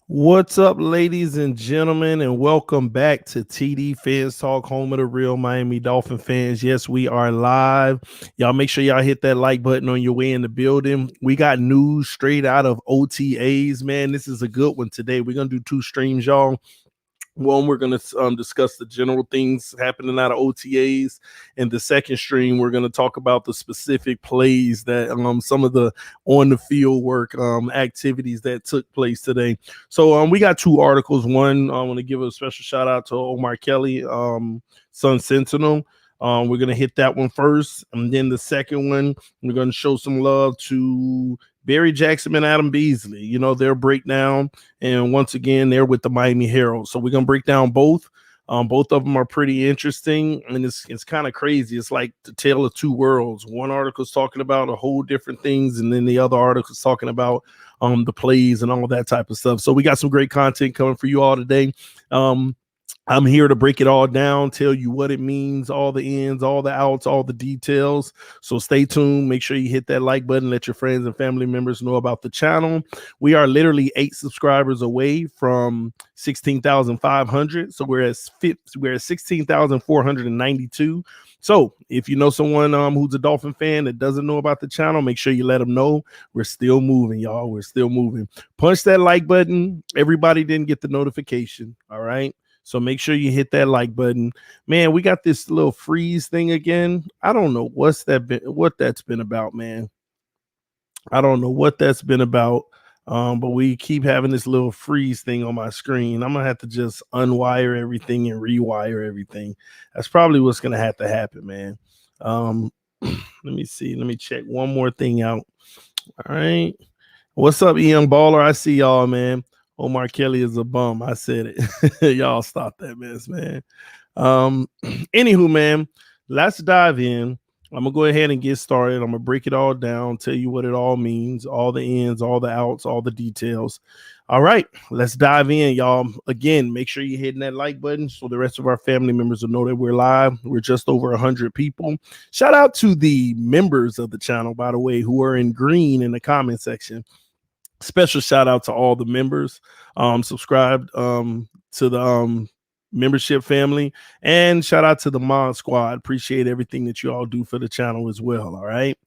What's up, ladies and gentlemen, and welcome back to TD Fans Talk, home of the real Miami Dolphin fans. Yes, we are live. Y'all make sure y'all hit that like button on your way in the building. We got news straight out of OTAs, man. This is a good one today. We're going to do two streams, y'all. One, we're going to discuss the general things happening out of OTAs. And the second stream, we're going to talk about the specific plays that some of the on the field work activities that took place today. So we got two articles. One, I want to give a special shout out to Omar Kelly, Sun Sentinel. We're going to hit that one first. And then the second one, we're going to show some love to Barry Jackson and Adam Beasley, you know, their breakdown. And once again, they're with the Miami Herald. So we're going to break down both. Both of them are pretty interesting. And it's kind of crazy. It's like the tale of two worlds. One article is talking about a whole different things. And then the other article is talking about the plays and all that type of stuff. So we got some great content coming for you all today. I'm here to break it all down, tell you what it means, all the ins, all the outs, all the details. So stay tuned. Make sure you hit that like button. Let your friends and family members know about the channel. We are literally 8 subscribers away from 16,500. So we're at 16,492. So if you know someone who's a Dolphin fan that doesn't know about the channel, make sure you let them know. We're still moving, y'all. We're still moving. Punch that like button. Everybody didn't get the notification. All right. So make sure you hit that like button. Man, we got this little freeze thing again. I don't know what that's been about, man. I don't know what that's been about. But we keep having this little freeze thing on my screen. I'm gonna have to just unwire everything and rewire everything. That's probably what's gonna have to happen, man. Let me see. Let me check one more thing out. All right. What's up, Ian Baller? I see y'all, man. Omar Kelly is a bum. I said it. Y'all stop that mess, man. Anywho, man, let's dive in. I'm going to go ahead and get started. I'm going to break it all down, tell you what it all means, all the ins, all the outs, all the details. All right, let's dive in, y'all. Again, make sure you're hitting that like button so the rest of our family members will know that we're live. We're just over 100 people. Shout out to the members of the channel, by the way, who are in green in the comment section. Special shout out to all the members. Subscribe to the membership family, and shout out to the mod squad. Appreciate everything that you all do for the channel as well. All right.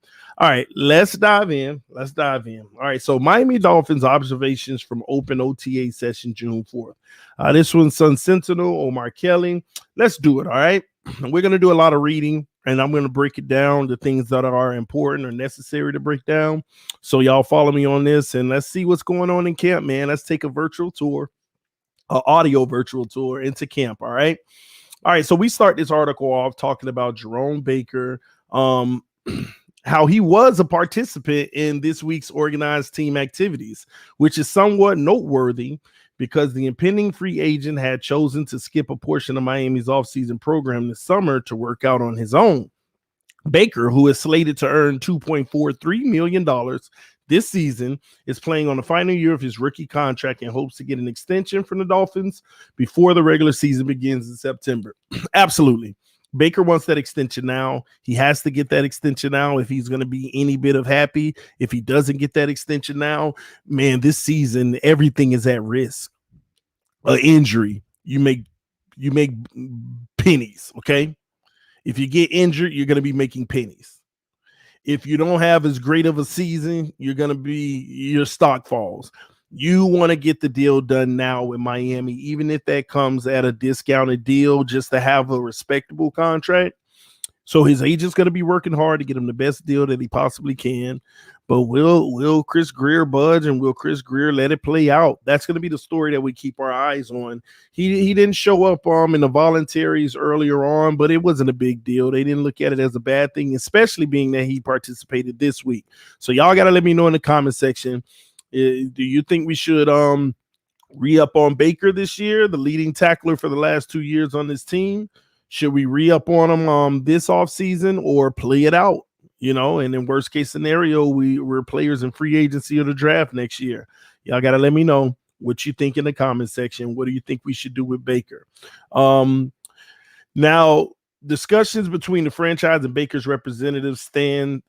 Let's dive in. All right. So Miami Dolphins observations from open OTA session June 4th. This one's Sun Sentinel, Omar Kelly. Let's do it. All right. We're going to do a lot of reading. and I'm going to break it down, the things that are important or necessary to break down. So y'all follow me on this, and let's see what's going on in camp, man. Let's take a virtual tour, an audio virtual tour into camp. All right. All right. So we start this article off talking about Jerome Baker, how he was a participant in this week's organized team activities, which is somewhat noteworthy because the impending free agent had chosen to skip a portion of Miami's offseason program this summer to work out on his own. Baker, who is slated to earn $2.43 million this season, is playing on the final year of his rookie contract and hopes to get an extension from the Dolphins before the regular season begins in September. Absolutely. Baker wants that extension now. He has to get that extension now if he's going to be any bit of happy. If he doesn't get that extension now, man, this season, everything is at risk. An injury, you make pennies, okay? If you get injured, you're going to be making pennies. If you don't have as great of a season, your stock falls. You want to get the deal done now with Miami, even if that comes at a discounted deal, just to have a respectable contract. So his agent's going to be working hard to get him the best deal that he possibly can. But will Chris Grier budge, and will Chris Grier let it play out? That's going to be the story that we keep our eyes on. He didn't show up in the voluntaries earlier on, but it wasn't a big deal. They didn't look at it as a bad thing, especially being that he participated this week. So y'all got to let me know in the comment section. Do you think we should re-up on Baker this year, the leading tackler for the last 2 years on this team? Should we re-up on him this offseason or play it out? And in worst case scenario, we're players in free agency or the draft next year. Y'all got to let me know what you think in the comment section. What do you think we should do with Baker? Now, discussions between the franchise and Baker's representative stands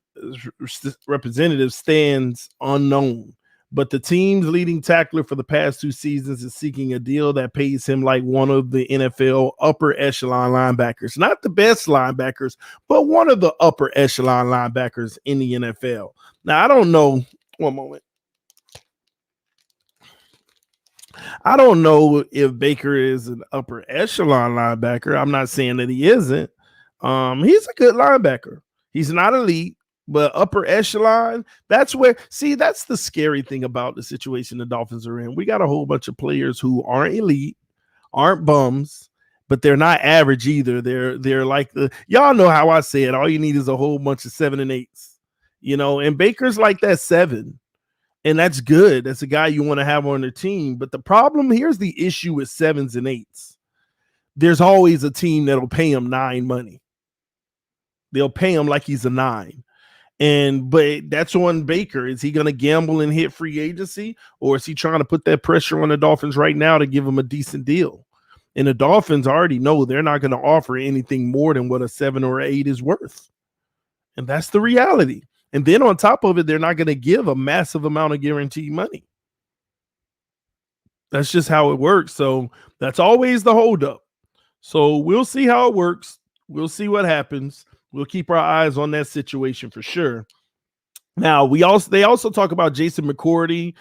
unknown. But the team's leading tackler for the past 2 seasons is seeking a deal that pays him like one of the NFL upper echelon linebackers. Not the best linebackers, but one of the upper echelon linebackers in the NFL. Now, I don't know. One moment. I don't know if Baker is an upper echelon linebacker. I'm not saying that he isn't. He's a good linebacker. He's not elite. But upper echelon, that's the scary thing about the situation the Dolphins are in. We got a whole bunch of players who aren't elite, aren't bums, but they're not average either. They're like y'all know how I say it. All you need is a whole bunch of 7 and 8s, and Baker's like that 7. And that's good. That's a guy you want to have on the team. But the problem, here's the issue with 7s and 8s. There's always a team that'll pay him 9 money. They'll pay him like he's a 9. But that's on Baker. Is he going to gamble and hit free agency, or is he trying to put that pressure on the Dolphins right now to give him a decent deal? And the Dolphins already know they're not going to offer anything more than what a 7 or 8 is worth. And that's the reality. And then on top of it, they're not going to give a massive amount of guaranteed money. That's just how it works. So that's always the holdup. So we'll see how it works. We'll see what happens. We'll keep our eyes on that situation for sure. Now, they also talk about Jason McCourty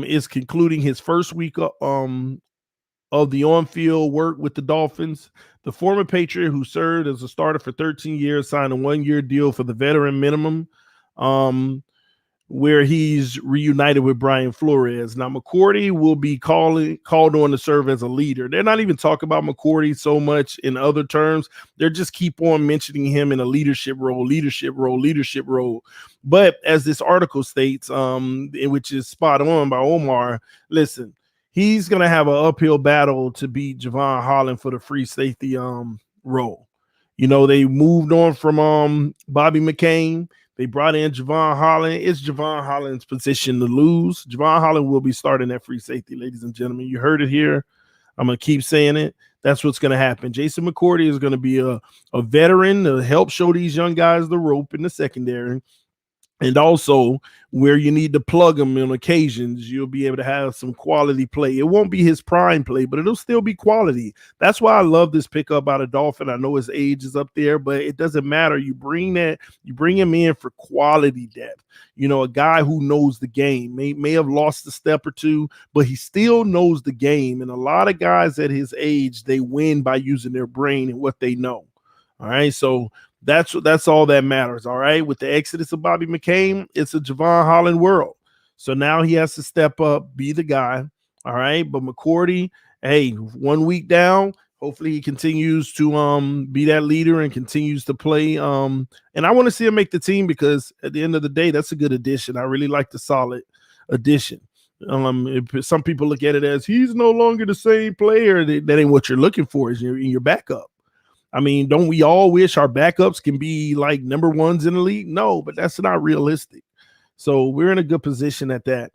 is concluding his first week of the on-field work with the Dolphins. The former Patriot, who served as a starter for 13 years, signed a 1-year deal for the veteran minimum, where he's reunited with Brian Flores. Now, McCourty will be called on to serve as a leader. They're not even talking about McCourty so much in other terms. They're just keep on mentioning him in a leadership role. But as this article states, which is spot on by Omar, listen, he's going to have an uphill battle to beat Javon Holland for the free safety role. They moved on from Bobby McCain. They brought in Javon Holland. It's Javon Holland's position to lose. Javon Holland will be starting at free safety, ladies and gentlemen. You heard it here. I'm going to keep saying it. That's what's going to happen. Jason McCourty is going to be a veteran to help show these young guys the rope in the secondary. And also, where you need to plug him on occasions, you'll be able to have some quality play. It won't be his prime play, but it'll still be quality. That's why I love this pickup out of Dolphin. I know his age is up there, but it doesn't matter. You bring him in for quality depth. A guy who knows the game. May have lost a step or two, but he still knows the game. And a lot of guys at his age, they win by using their brain and what they know. All right, so That's all that matters. All right. With the exodus of Bobby McCain, it's a Javon Holland world. So now he has to step up, be the guy. All right. But McCourty, hey, 1 week down. Hopefully he continues to be that leader and continues to play. And I want to see him make the team because at the end of the day, that's a good addition. I really like the solid addition. Some people look at it as he's no longer the same player. That ain't what you're looking for is in your backup. I mean, don't we all wish our backups can be like number ones in the league? No, but that's not realistic. So we're in a good position at that.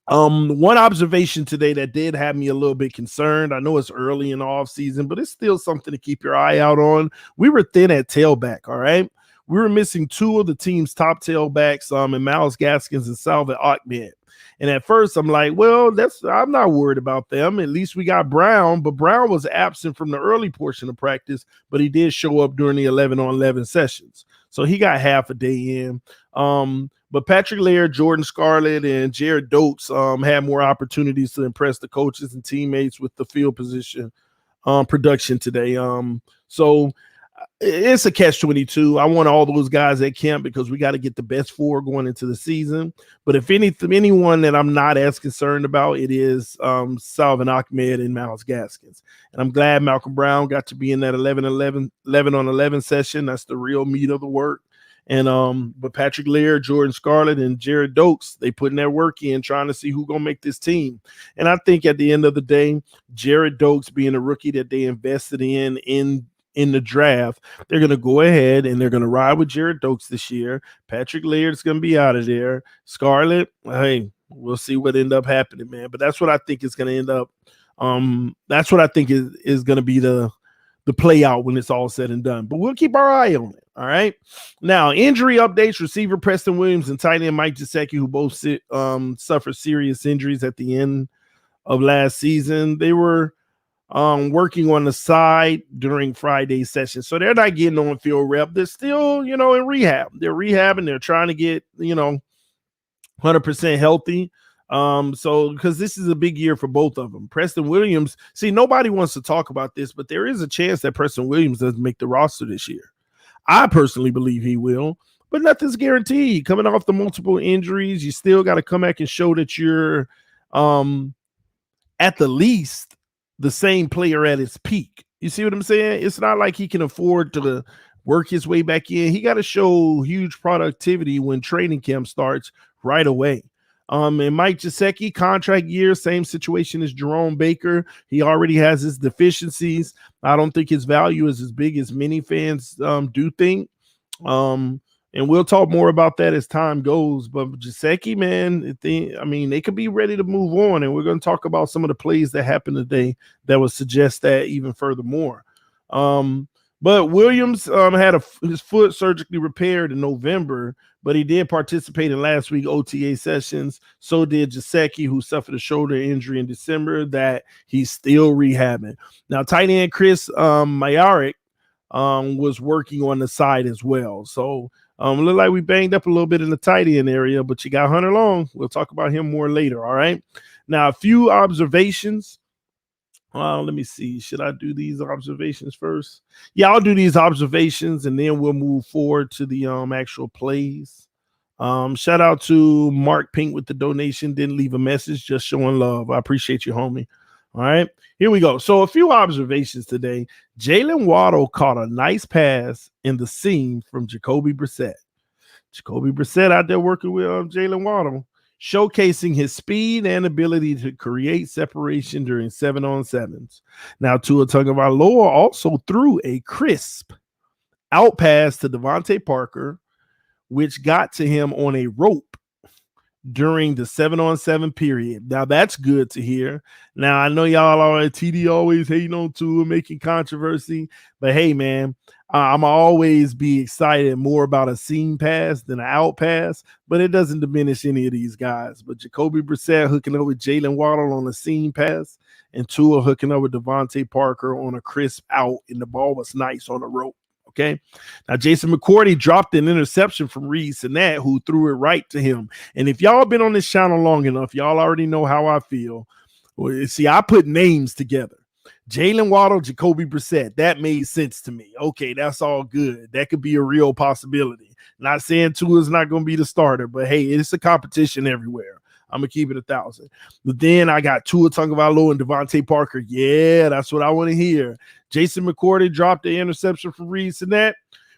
One observation today that did have me a little bit concerned. I know it's early in the off season, but it's still something to keep your eye out on. We were thin at tailback. All right. We were missing two of the team's top tailbacks, in Myles Gaskins and Salvin Ahmed. And at first I'm like, well, I'm not worried about them. At least we got Brown, but Brown was absent from the early portion of practice, but he did show up during the 11-on-11 sessions. So he got half a day in. But Patrick Laird, Jordan Scarlett, and Jared Dokes had more opportunities to impress the coaches and teammates with the field position production today. So it's a catch-22. I want all those guys at camp because we got to get the best four going into the season. But if anyone that I'm not as concerned about, it is Salvin Ahmed and Myles Gaskins. And I'm glad Malcolm Brown got to be in that 11-on-11 session. That's the real meat of the work. And but Patrick Laird, Jordan Scarlett, and Jared Dokes, they putting their work in trying to see who's gonna make this team. And I think at the end of the day, Jared Dokes being a rookie that they invested in the draft, they're gonna go ahead and they're gonna ride with Jared Dokes this year. Patrick Laird's gonna be out of there. Scarlett, hey, we'll see what end up happening, man. But that's what I think is gonna end up. That's what I think is gonna be the play out when it's all said and done. But we'll keep our eye on it. All right. Now, injury updates: receiver Preston Williams and tight end Mike Gesicki, who both suffered serious injuries at the end of last season. They were working on the side during Friday's session. So they're not getting on field rep. They're still, in rehab. They're rehabbing. They're trying to get, 100% healthy. So because this is a big year for both of them. Preston Williams, see, nobody wants to talk about this, but there is a chance that Preston Williams doesn't make the roster this year. I personally believe he will, but nothing's guaranteed. Coming off the multiple injuries, you still got to come back and show that you're at the least the same player at his peak. You see what I'm saying? It's not like he can afford to work his way back in. He got to show huge productivity when training camp starts right away. And Mike Gesicki, contract year, same situation as Jerome Baker. He already has his deficiencies. I don't think his value is as big as many fans do think. And we'll talk more about that as time goes. But Gesicki, man, they could be ready to move on. And we're going to talk about some of the plays that happened today that would suggest that even furthermore. But Williams had his foot surgically repaired in November, but he did participate in last week's OTA sessions. So did Gesicki, who suffered a shoulder injury in December that he's still rehabbing. Now, tight end Chris Mayarik was working on the side as well. So look like we banged up a little bit in the tight end area, but you got Hunter Long. We'll talk about him more later, all right? Now, a few observations. Let me see. Should I do these observations first? Yeah, I'll do these observations and then we'll move forward to the actual plays. Shout out to Mark Pink with the donation. Didn't leave a message, just showing love. I appreciate you, homie. All right, here we go. So a few observations today. Jalen Waddle caught a nice pass in the seam from Jacoby Brissett. Jacoby Brissett out there working with Jalen Waddle, showcasing his speed and ability to create separation during 7-on-7s. Now, Tua Tagovailoa also threw a crisp out pass to Devontae Parker, which got to him on a rope during the 7-on-7 period. Now, that's good to hear. Now, I know y'all are TD always hating on Tua, making controversy, but hey, man, I'm always be excited more about a seam pass than an out pass, but it doesn't diminish any of these guys. But Jacoby Brissett hooking up with Jalen Waddle on a seam pass and Tua hooking up with Devontae Parker on a crisp out, and the ball was nice on the rope. Okay. Now, Jason McCourty dropped an interception from Reed Sinnett, who threw it right to him. And if y'all been on this channel long enough, y'all already know how I feel. See, I put names together. Jalen Waddle, Jacoby Brissett. That made sense to me. Okay, that's all good. That could be a real possibility. Not saying Tua's not going to be the starter, but hey, it's a competition everywhere. I'm going to keep it 1,000. But then I got Tua Tagovailoa and Devontae Parker. Yeah, that's what I want to hear. Jason McCourty dropped the interception for Reed Sinnett.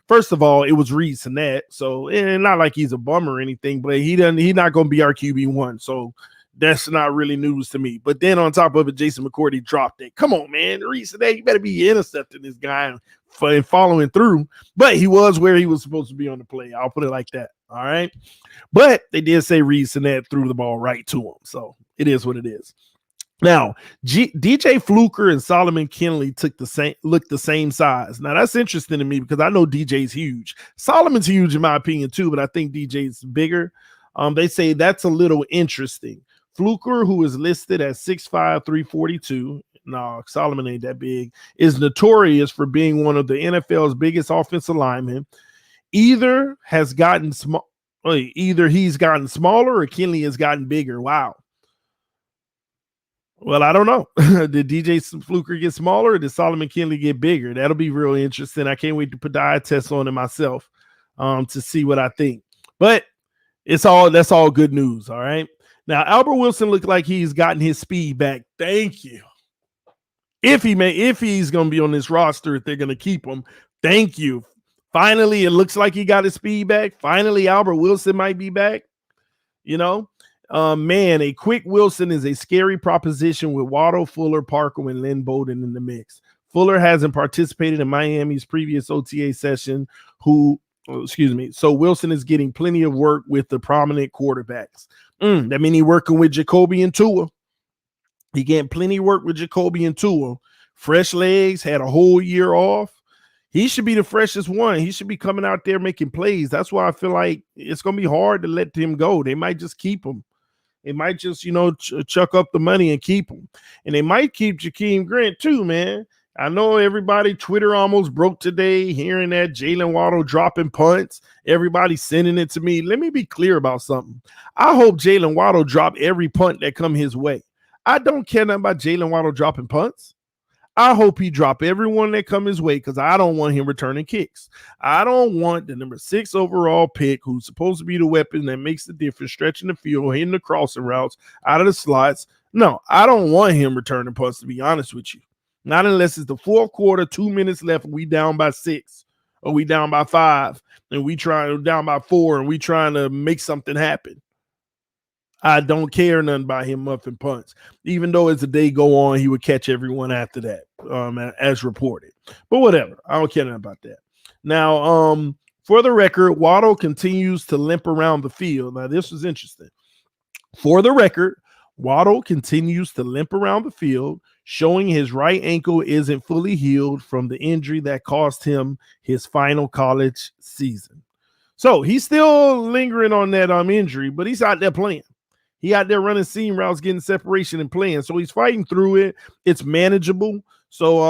First of all, it was Reed Sinnett, so not like he's a bum or anything, but he's not going to be our QB1, so that's not really news to me. But then on top of it, Jason McCourty dropped it. Come on, man. Reed Sinnett, you better be intercepting this guy and following through. But he was where he was supposed to be on the play. I'll put it like that, all right? But they did say Reed Sinnett threw the ball right to him, so it is what it is. Now, DJ Fluker and Solomon Kindley looked the same size. Now, that's interesting to me because I know DJ's huge. Solomon's huge in my opinion too, but I think DJ's bigger. They say that's a little interesting. Fluker, who is listed at 6'5", 342, no, Solomon ain't that big, is notorious for being one of the NFL's biggest offensive linemen. Either he's gotten smaller or Kindley has gotten bigger. Wow. Well, I don't know. Did DJ Fluker get smaller or did Solomon Kindley get bigger? That'll be real interesting. I can't wait to put the eye test on it myself to see what I think. But that's all good news, all right? Now, Albert Wilson looked like he's gotten his speed back. Thank you. If he's going to be on this roster, if they're going to keep him, thank you. Finally, it looks like he got his speed back. Finally, Albert Wilson might be back, you know? Man, a quick Wilson is a scary proposition with Waddle, Fuller, Parker, and Lynn Bowden in the mix. Fuller hasn't participated in Miami's previous OTA session, so Wilson is getting plenty of work with the prominent quarterbacks. That means he's working with Jacoby and Tua. He getting plenty of work with Jacoby and Tua. Fresh legs, had a whole year off. He should be the freshest one. He should be coming out there making plays. That's why I feel like it's going to be hard to let him go. They might just keep him. They might just, chuck up the money and keep him. And they might keep Jakeem Grant too, man. I know everybody, Twitter almost broke today hearing that Jalen Waddle dropping punts. Everybody sending it to me. Let me be clear about something. I hope Jalen Waddle drop every punt that come his way. I don't care nothing about Jalen Waddle dropping punts. I hope he drop everyone that come his way because I don't want him returning kicks. I don't want the number 6 overall pick who's supposed to be the weapon that makes the difference, stretching the field, hitting the crossing routes, out of the slots. No, I don't want him returning punts, to be honest with you. Not unless it's the fourth quarter, 2 minutes left, and we down by 6 or we down by 5 and we down by 4 and we trying to make something happen. I don't care nothing about him muffing punts, even though as the day go on, he would catch everyone after that, as reported. But whatever, I don't care nothing about that. Now, for the record, Waddle continues to limp around the field. Now, this was interesting. For the record, Waddle continues to limp around the field, showing his right ankle isn't fully healed from the injury that cost him his final college season. So he's still lingering on that injury, but he's out there playing. He out there running seam routes, getting separation and playing. So he's fighting through it. It's manageable. So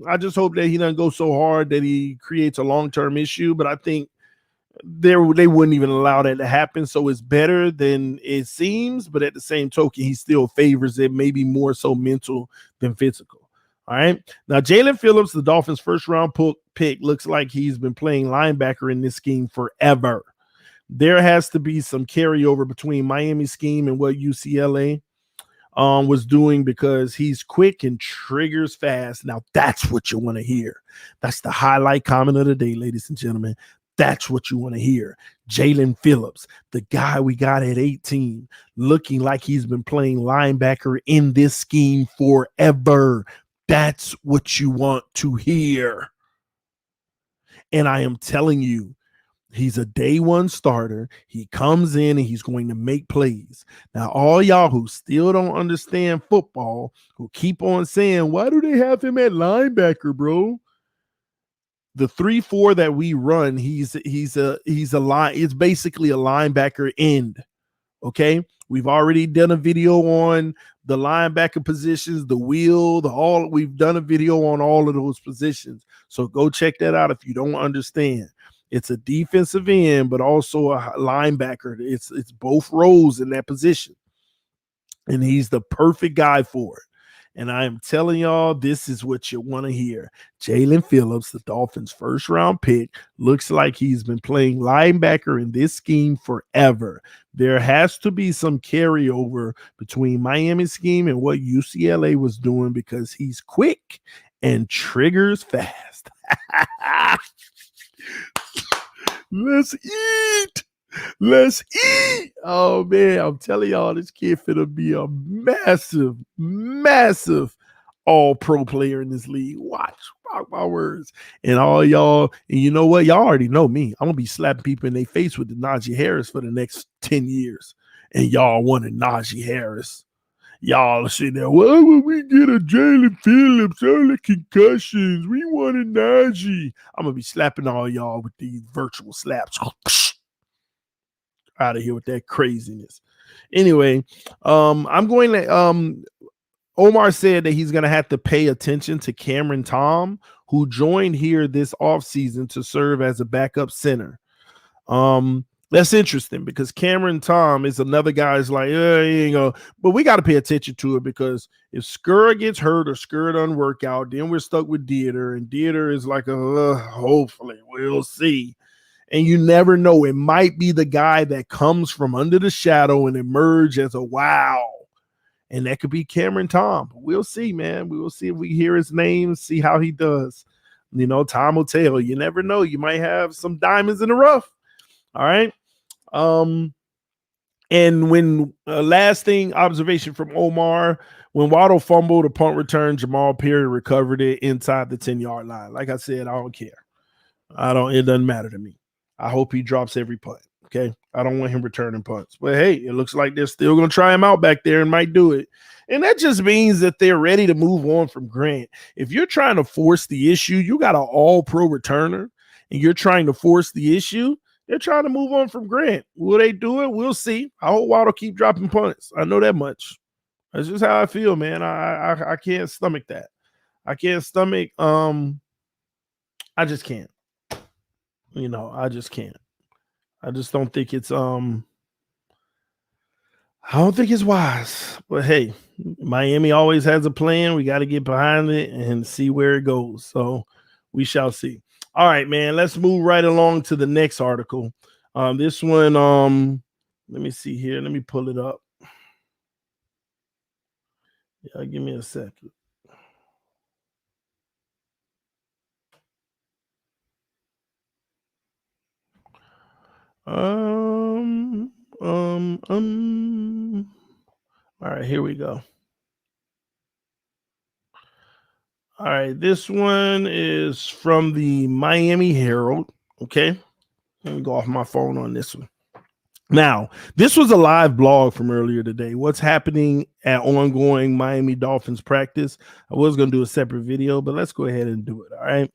I just hope that he doesn't go so hard that he creates a long-term issue. But I think they wouldn't even allow that to happen. So it's better than it seems. But at the same token, he still favors it, maybe more so mental than physical. All right. Now, Jalen Phillips, the Dolphins' first-round pick, looks like he's been playing linebacker in this scheme forever. There has to be some carryover between Miami's scheme and what UCLA was doing because he's quick and triggers fast. Now, that's what you want to hear. That's the highlight comment of the day, ladies and gentlemen. That's what you want to hear. Jalen Phillips, the guy we got at 18, looking like he's been playing linebacker in this scheme forever. That's what you want to hear. And I am telling you, he's a day one starter. He comes in and he's going to make plays. Now, all y'all who still don't understand football, who keep on saying, why do they have him at linebacker, bro? The 3-4 that we run, he's a line. It's basically a linebacker end. Okay. We've already done a video on the linebacker positions, the wheel, we've done a video on all of those positions. So go check that out if you don't understand. It's a defensive end, but also a linebacker. It's both roles in that position. And he's the perfect guy for it. And I am telling y'all, this is what you want to hear. Jalen Phillips, the Dolphins' first round pick, looks like he's been playing linebacker in this scheme forever. There has to be some carryover between Miami's scheme and what UCLA was doing because he's quick and triggers fast. Let's eat. Let's eat. Oh man, I'm telling y'all, this kid finna be a massive, massive all-pro player in this league. Watch my words. And all y'all, and you know what? Y'all already know me. I'm gonna be slapping people in their face with the Najee Harris for the next 10 years. And y'all wanted Najee Harris. Y'all sitting there, why would we get a Jalen Phillips? All the concussions. We wanted Najee. I'm gonna be slapping all y'all with these virtual slaps. Out of here with that craziness. Anyway, I'm going to Omar said that he's going to have to pay attention to Cameron Tom, who joined here this offseason to serve as a backup center. That's interesting because Cameron Tom is another guy who's like, he ain't gonna, but we got to pay attention to it because if Skura gets hurt or Skura doesn't work out, then we're stuck with Dieter, and Dieter is like, hopefully, we'll see. And you never know. It might be the guy that comes from under the shadow and emerge as a wow. And that could be Cameron Tom. We'll see, man. We will see if we hear his name, see how he does. You know, time will tell. You never know. You might have some diamonds in the rough. All right. And when last thing, observation from Omar, when Waddle fumbled a punt return, Jamal Perry recovered it inside the 10-yard line. Like I said, I don't care. It doesn't matter to me. I hope he drops every punt. Okay. I don't want him returning punts. But hey, it looks like they're still going to try him out back there and might do it. And that just means that they're ready to move on from Grant. If you're trying to force the issue, you got an all-pro returner, and you're trying to force the issue, they're trying to move on from Grant. Will they do it? We'll see. I hope Waddle keep dropping punts. I know that much. That's just how I feel, man. I can't stomach that. I can't stomach. I just can't. You know, I just can't. I just don't think it's I don't think it's wise. But hey, Miami always has a plan. We got to get behind it and see where it goes. So we shall see. All right, man. Let's move right along to the next article. This one, let me see here. Let me pull it up. Yeah, give me a second. All right, here we go. All right, this one is from the Miami Herald. Okay, let me go off my phone on this one. Now, this was a live blog from earlier today. What's happening at ongoing Miami Dolphins practice? I was going to do a separate video, but let's go ahead and do it. All right.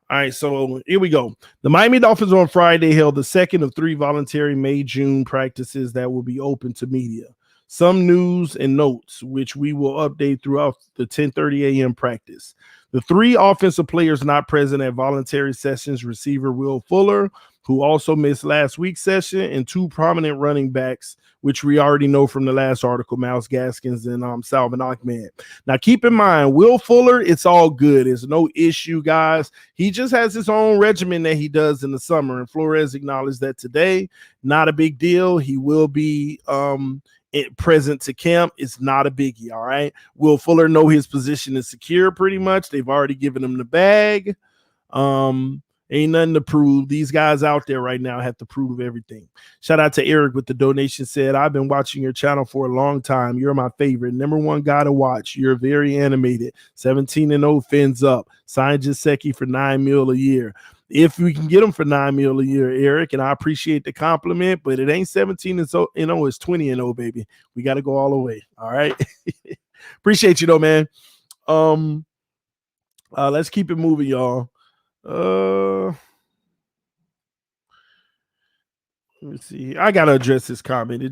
All right, so here we go. The Miami Dolphins on Friday held the second of 3 voluntary May-June practices that will be open to media. Some news and notes, which we will update throughout the 10:30 a.m. practice. The 3 offensive players not present at voluntary sessions, receiver Will Fuller, who also missed last week's session, and 2 prominent running backs, which we already know from the last article, Myles Gaskins and Salvon Ahmed. Now, keep in mind, Will Fuller, it's all good. It's no issue, guys. He just has his own regimen that he does in the summer, and Flores acknowledged that today. Not a big deal. He will be present to camp. It's not a biggie, all right? Will Fuller know his position is secure pretty much. They've already given him the bag. Ain't nothing to prove. These guys out there right now have to prove everything. Shout out to Eric with the donation. Said, I've been watching your channel for a long time. You're my favorite. Number 1 guy to watch. You're very animated. 17-0 fins up. Sign Jaceki for $9 million a year. If we can get him for $9 million a year, Eric, and I appreciate the compliment, but it ain't 17-0, it's 20-0, baby. We got to go all the way. All right. Appreciate you though, man. Let's keep it moving, y'all. Let me see. I gotta address this comment.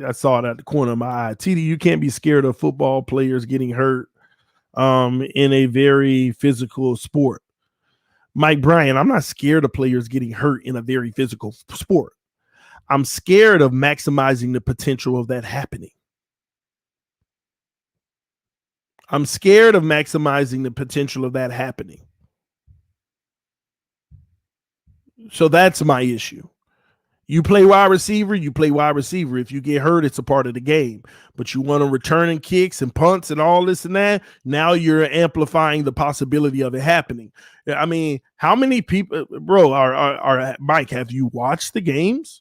I saw it at the corner of my eye. TD, you can't be scared of football players getting hurt in a very physical sport. Mike Bryan, I'm not scared of players getting hurt in a very physical sport. I'm scared of maximizing the potential of that happening. I'm scared of maximizing the potential of that happening. So that's my issue. You play wide receiver, you play wide receiver. If you get hurt, it's a part of the game. But you want to return and kicks and punts and all this and that. Now you're amplifying the possibility of it happening. I mean, how many people, bro, are Mike, have you watched the games?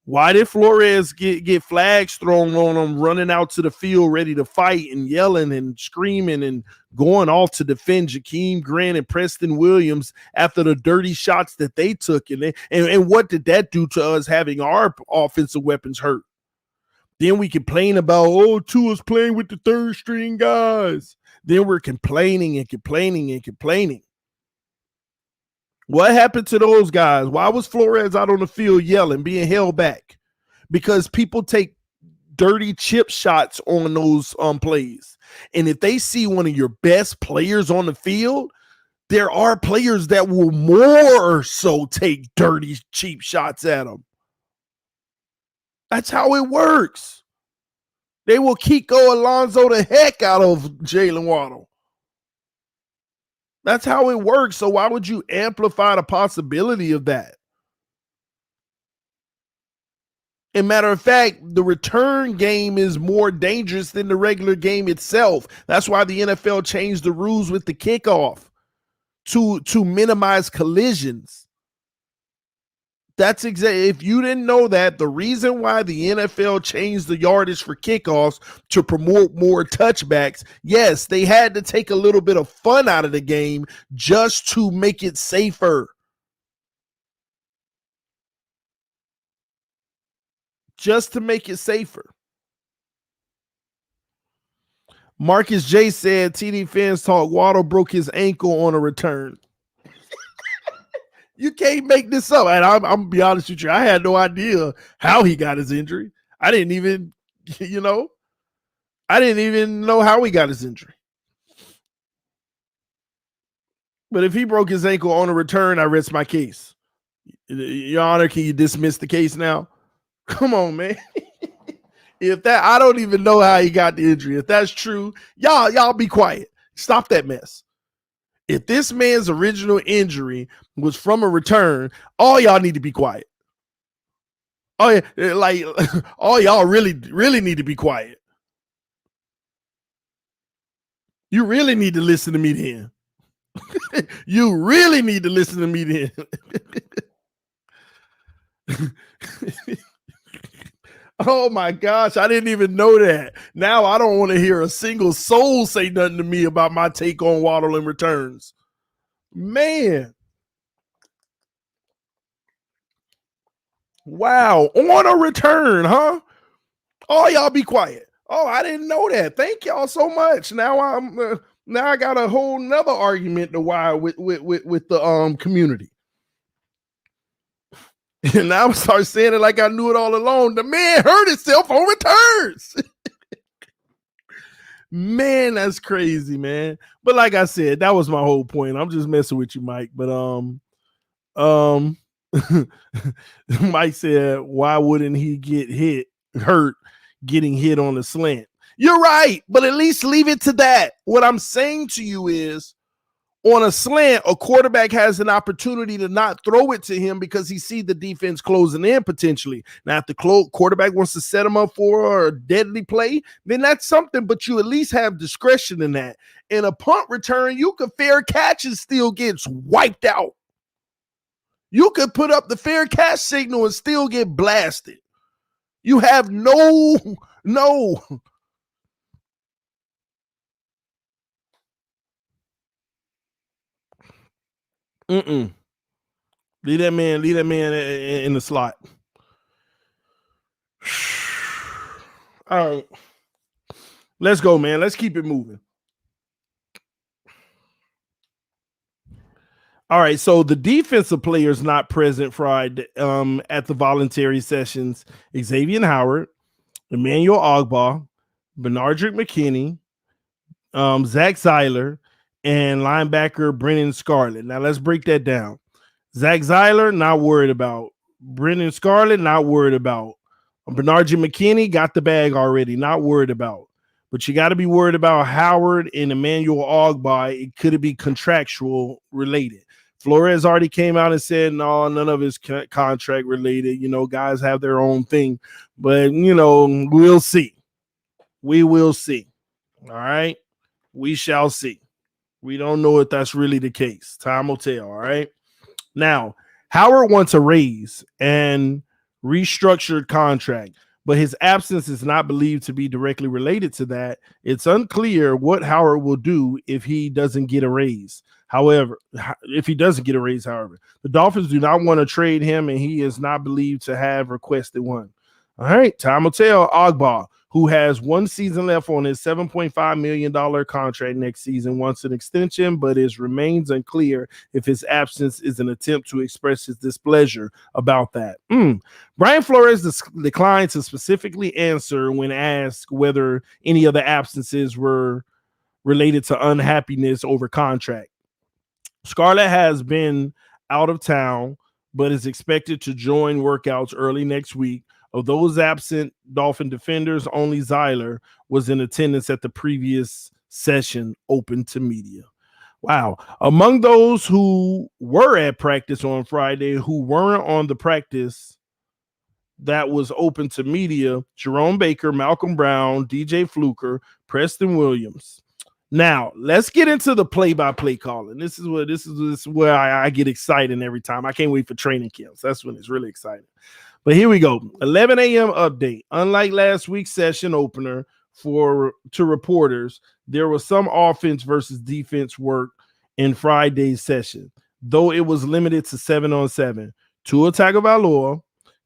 Why did Flores get flags thrown on him, running out to the field ready to fight and yelling and screaming and going off to defend Jakeem Grant and Preston Williams after the dirty shots that they took? And what did that do to us having our offensive weapons hurt? Then we complain about, oh, Tua's playing with the third string guys. Then we're complaining and complaining and complaining. What happened to those guys? Why was Flores out on the field yelling, being held back? Because people take dirty chip shots on those plays. And if they see one of your best players on the field, there are players that will more so take dirty, cheap shots at them. That's how it works. They will Kiko Alonso the heck out of Jalen Waddle. That's how it works. So why would you amplify the possibility of that? And matter of fact, the return game is more dangerous than the regular game itself. That's why the NFL changed the rules with the kickoff to minimize collisions. That's exactly, if you didn't know that, the reason why the NFL changed the yardage for kickoffs to promote more touchbacks, yes, they had to take a little bit of fun out of the game just to make it safer. Just to make it safer. Marcus J said, TD fans talk, Waddle broke his ankle on a return. You can't make this up. And I'm going to be honest with you. I had no idea how he got his injury. I didn't even know how he got his injury. But if he broke his ankle on a return, I rest my case. Your Honor, can you dismiss the case now? Come on, man. I don't even know how he got the injury. If that's true, y'all be quiet. Stop that mess. If this man's original injury was from a return, all y'all need to be quiet. Oh yeah, like all y'all really need to be quiet. You really need to listen to me then. You really need to listen to me then. Oh my gosh, I didn't even know that. Now I don't want to hear a single soul say nothing to me about my take on Waddle and returns. Man. Wow, on a return, huh? Oh, y'all be quiet. Oh, I didn't know that. Thank y'all so much. Now I got a whole nother argument to why with the community. And now I start saying it like I knew it all along. The man hurt himself on returns. Man, that's crazy, man. But like I said, that was my whole point. I'm just messing with you, Mike. But Mike said, why wouldn't he get hurt getting hit on the slant? You're right, but at least leave it to that. What I'm saying to you is, on a slant, a quarterback has an opportunity to not throw it to him because he sees the defense closing in potentially. Now, if the quarterback wants to set him up for a deadly play, then that's something, but you at least have discretion in that. In a punt return, you could fair catch and still gets wiped out. You could put up the fair catch signal and still get blasted. You have no. Leave that man in the slot. All right. Let's go, man. Let's keep it moving. All right, so the defensive players not present Friday at the voluntary sessions: Xavier Howard, Emmanuel Ogbah, Benardrick McKinney, Zach Zeiler, and linebacker Brennan Scarlett. Now let's break that down. Zach Zeiler, not worried about. Brennan Scarlett, not worried about. Benardrick McKinney got the bag already, not worried about. But you got to be worried about Howard and Emmanuel Ogbah. It could be contractual related. Flores already came out and said, no, none of it's contract related. You know, guys have their own thing. But, you know, we'll see. We will see. All right. We shall see. We don't know if that's really the case. Time will tell. All right. Now, Howard wants a raise and restructured contract, but his absence is not believed to be directly related to that. It's unclear what Howard will do if he doesn't get a raise. However, the Dolphins do not want to trade him, and he is not believed to have requested one. All right, time will tell. Ogbah, who has one season left on his $7.5 million contract next season, wants an extension, but it remains unclear if his absence is an attempt to express his displeasure about that. Brian Flores declined to specifically answer when asked whether any of the absences were related to unhappiness over contract. Scarlett has been out of town, but is expected to join workouts early next week. Of those absent Dolphin defenders, only Zeiler was in attendance at the previous session open to media. Wow. Among those who were at practice on Friday, who weren't on the practice that was open to media, Jerome Baker, Malcolm Brown, DJ Fluker, Preston Williams. Now, let's get into the play-by-play calling. This is where I get excited every time. I can't wait for training camps. That's when it's really exciting. But here we go. 11 a.m. update. Unlike last week's session opener to reporters, there was some offense versus defense work in Friday's session, though it was limited to 7-on-7. Tua Tagovailoa,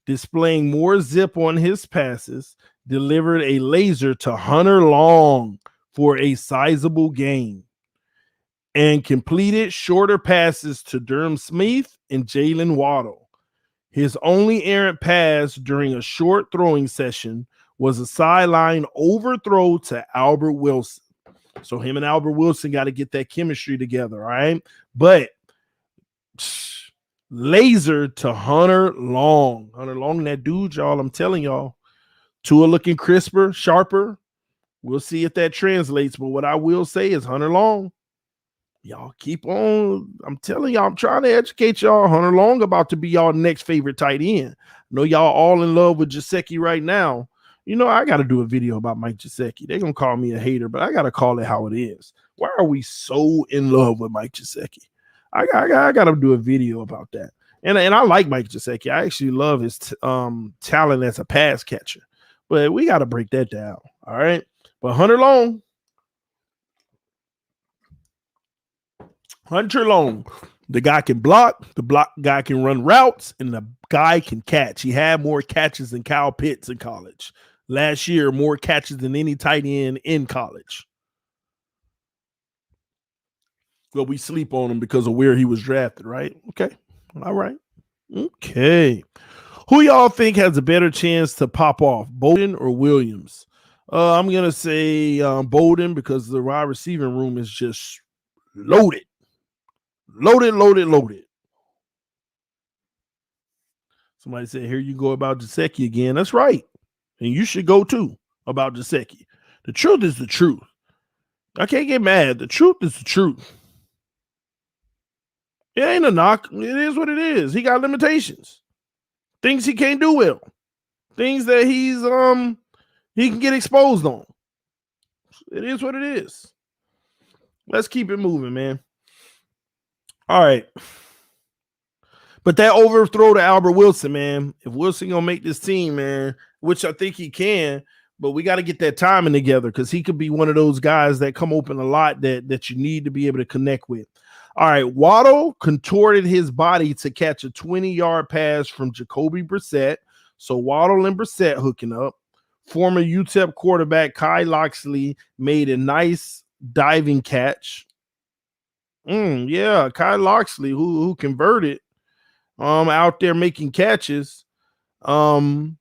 displaying more zip on his passes, delivered a laser to Hunter Long for a sizable gain and completed shorter passes to Durham Smith and Jalen Waddle. His only errant pass during a short throwing session was a sideline overthrow to Albert Wilson. So him and Albert Wilson got to get that chemistry together, all right? But laser to Hunter Long. Hunter Long, that dude, y'all, I'm telling y'all. Tua looking crisper, sharper. We'll see if that translates. But what I will say is Hunter Long, y'all keep on. I'm telling y'all, I'm trying to educate y'all. Hunter Long about to be y'all next favorite tight end. I know y'all all in love with Gesicki right now. You know, I got to do a video about Mike Gesicki. They're going to call me a hater, but I got to call it how it is. Why are we so in love with Mike Gesicki? I got to do a video about that. And I like Mike Gesicki. I actually love his talent as a pass catcher. But we got to break that down, all right? But Hunter Long, the guy can block, guy can run routes, and the guy can catch. He had more catches than Kyle Pitts in college. Last year, more catches than any tight end in college. Well, we sleep on him because of where he was drafted, right? Okay. All right. Okay. Who y'all think has a better chance to pop off, Bowden or Williams? I'm going to say Bowden because the wide receiving room is just loaded. Loaded. Somebody said, here you go about Gesicki again. That's right. And you should go too about Gesicki. The truth is the truth. I can't get mad. The truth is the truth. It ain't a knock. It is what it is. He got limitations. Things he can't do well. Things that he can get exposed on. It is what it is. Let's keep it moving, man. All right. But that overthrow to Albert Wilson, man, if Wilson gonna make this team, man, which I think he can, but we got to get that timing together because he could be one of those guys that come open a lot that you need to be able to connect with. All right, Waddle contorted his body to catch a 20-yard pass from Jacoby Brissett. So Waddle and Brissett hooking up. Former UTEP quarterback Kai Locksley made a nice diving catch. Yeah, Kai Locksley, who converted, out there making catches, on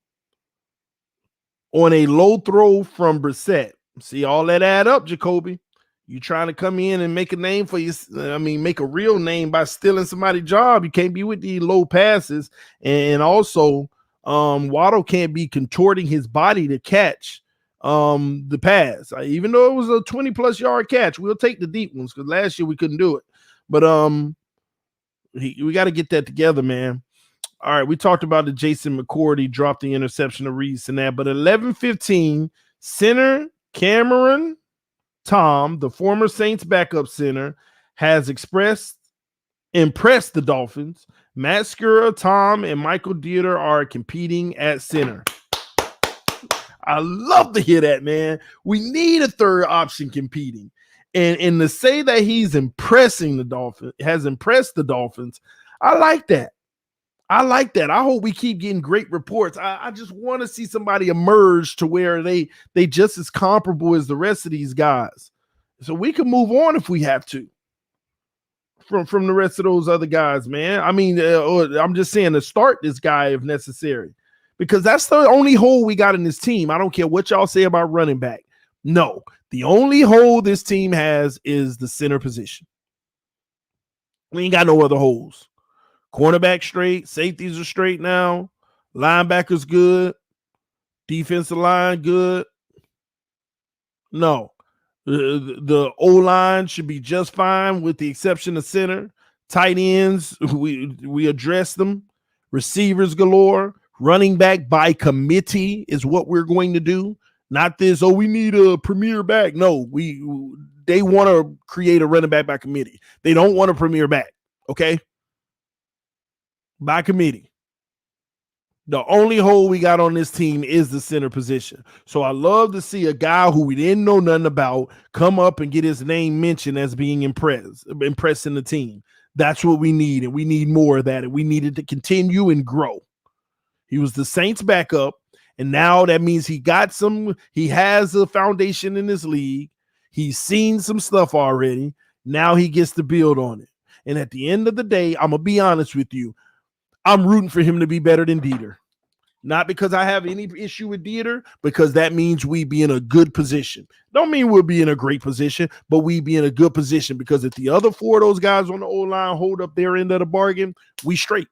a low throw from Brissett. See all that add up, Jacoby. You trying to come in and make a name for you? Make a real name by stealing somebody's job. You can't be with these low passes, and also Waddle can't be contorting his body to catch the pass. Even though it was a 20+ yard catch, we'll take the deep ones because last year we couldn't do it. But we got to get that together, man. All right, we talked about the Jason McCourty dropped the interception to Reese and that, but 11:15, center Cameron Tom, the former Saints backup center, has impressed the Dolphins. Matt Skura, Tom, and Michael Dieter are competing at center. I love to hear that, man. We need a third option competing. And to say that he's impressing the Dolphins, has impressed the Dolphins, I like that. I like that. I hope we keep getting great reports. I just want to see somebody emerge to where they just as comparable as the rest of these guys. So we can move on if we have to from the rest of those other guys, man. I mean, I'm just saying to start this guy if necessary, because that's the only hole we got in this team. I don't care what y'all say about running back. No, the only hole this team has is the center position. We ain't got no other holes. Cornerback straight, safeties are straight now, linebackers good, defensive line good. No, the O-line should be just fine with the exception of center. Tight ends, we address them. Receivers galore. Running back by committee is what we're going to do. Not this, we need a premier back. No, they want to create a running back by committee. They don't want a premier back, okay? By committee. The only hole we got on this team is the center position. So I love to see a guy who we didn't know nothing about come up and get his name mentioned as being impressing the team. That's what we need, and we need more of that, and we need it to continue and grow. He was the Saints backup, and now that means he has a foundation in this league. He's seen some stuff already. Now he gets to build on it. And at the end of the day, I'm going to be honest with you. I'm rooting for him to be better than Dieter. Not because I have any issue with Dieter, because that means we be in a good position. Don't mean we'll be in a great position, but we be in a good position, because if the other four of those guys on the O-line hold up their end of the bargain, we straight.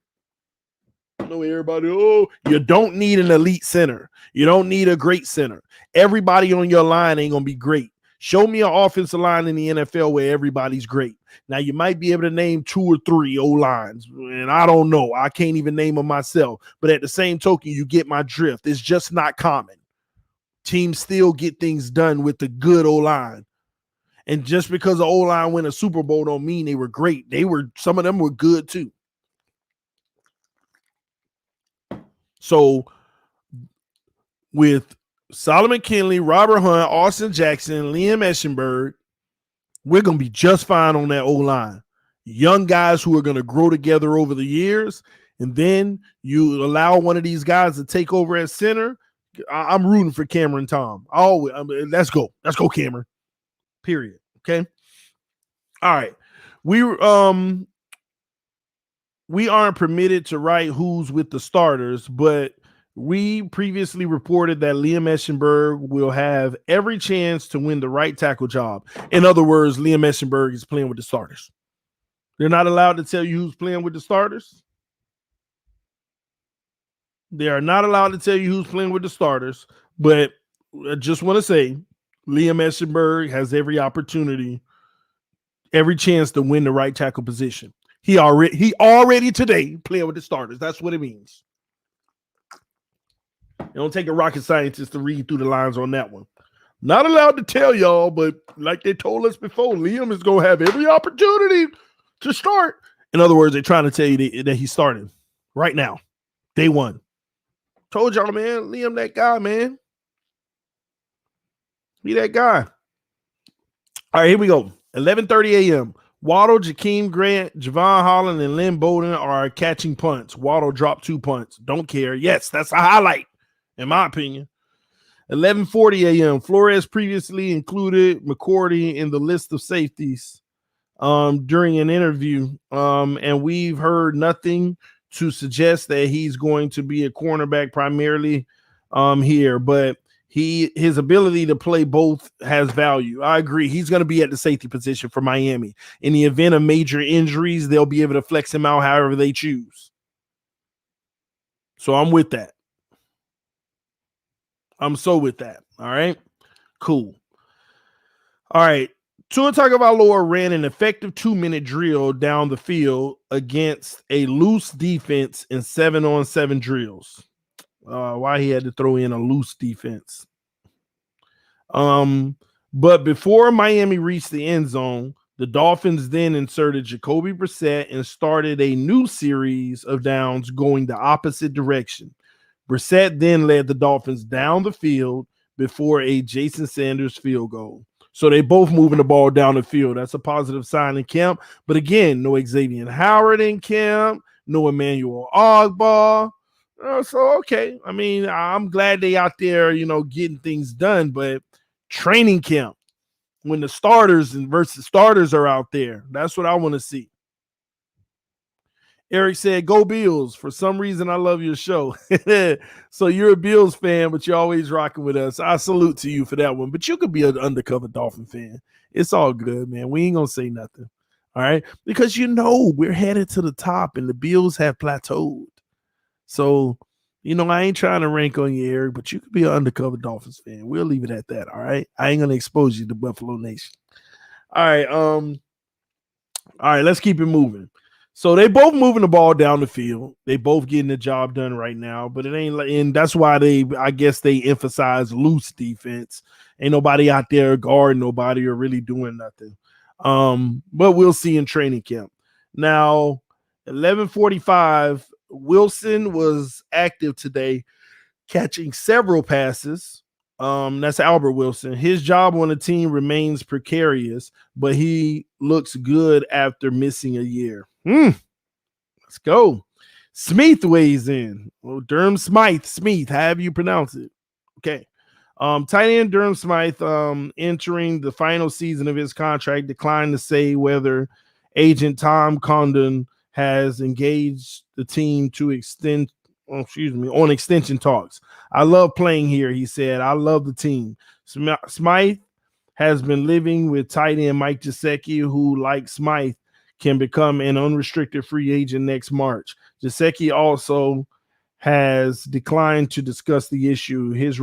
I know everybody, you don't need an elite center. You don't need a great center. Everybody on your line ain't going to be great. Show me an offensive line in the NFL where everybody's great. Now, you might be able to name 2 or 3 O-lines, and I don't know. I can't even name them myself. But at the same token, you get my drift. It's just not common. Teams still get things done with the good O-line. And just because the O-line win a Super Bowl don't mean they were great. Some of them were good too. So with Solomon Kinley, Robert Hunt, Austin Jackson, Liam Eschenberg, we're going to be just fine on that O-line. Young guys who are going to grow together over the years, and then you allow one of these guys to take over at center. I'm rooting for Cameron Tom. Let's go. Let's go, Cameron. Period. Okay? All right. We aren't permitted to write who's with the starters, but we previously reported that Liam Eschenberg will have every chance to win the right tackle job. In other words, Liam Eschenberg is playing with the starters. They're not allowed to tell you who's playing with the starters. They are not allowed to tell you who's playing with the starters, but I just want to say Liam Eschenberg has every opportunity, every chance to win the right tackle position. He already today playing with the starters. That's what it means. It don't take a rocket scientist to read through the lines on that one. Not allowed to tell y'all, but like they told us before, Liam is going to have every opportunity to start. In other words, they're trying to tell you that he's starting right now. Day one. Told y'all, man, Liam that guy, man. Be that guy. All right, here we go. 11:30 a.m. Waddle, Jakeem Grant, Javon Holland, and Lynn Bowden are catching punts. Waddle dropped 2 punts. Don't care. Yes, that's a highlight, in my opinion. 11:40 a.m. Flores previously included McCourty in the list of safeties during an interview, and we've heard nothing to suggest that he's going to be a cornerback primarily here, but his ability to play both has value. I agree. He's going to be at the safety position for Miami. In the event of major injuries, they'll be able to flex him out however they choose. So I'm with that. I'm so with that. All right, cool. All right. Tua Tagovailoa ran an effective 2-minute drill down the field against a loose defense in 7-on-7 drills. Why he had to throw in a loose defense. But before Miami reached the end zone, the Dolphins then inserted Jacoby Brissett and started a new series of downs going the opposite direction. Brissett then led the Dolphins down the field before a Jason Sanders field goal. So they both moving the ball down the field. That's a positive sign in camp. But again, no Xavier Howard in camp, no Emmanuel Ogbah. So, okay. I mean, I'm glad they out there, getting things done. But training camp, when the starters and versus starters are out there, that's what I want to see. Eric said, go Bills. For some reason, I love your show. So you're a Bills fan, but you're always rocking with us. I salute to you for that one. But you could be an undercover Dolphin fan. It's all good, man. We ain't going to say nothing. All right? Because we're headed to the top and the Bills have plateaued. So, I ain't trying to rank on you, Eric, but you could be an undercover Dolphins fan. We'll leave it at that, all right? I ain't going to expose you to Buffalo Nation. All right, let's keep it moving. So they both moving the ball down the field. They both getting the job done right now, but it ain't, and that's why I guess they emphasize loose defense. Ain't nobody out there guarding nobody or really doing nothing. But we'll see in training camp. Now, 11:45, Wilson was active today, catching several passes. That's Albert Wilson. His job on the team remains precarious, but he looks good after missing a year. Let's go. Smith weighs in. Well, Durham Smythe, however you pronounce it. Okay. Tight end Durham Smythe, entering the final season of his contract, declined to say whether agent Tom Condon has engaged the team to on extension talks. I love playing here, he said. I love the team. Smythe has been living with tight end Mike Gesicki, who, like Smythe, can become an unrestricted free agent next March. Gesicki also has declined to discuss the issue. He's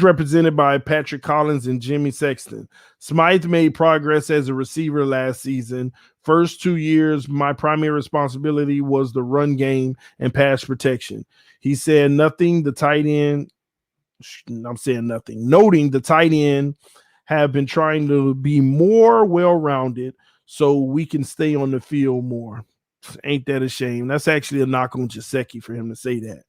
represented by Patrick Collins and Jimmy Sexton. Smythe made progress as a receiver last season. First 2 years, my primary responsibility was the run game and pass protection. He said nothing. Noting the tight end have been trying to be more well-rounded so we can stay on the field more. Ain't that a shame? That's actually a knock on Gesicki for him to say that.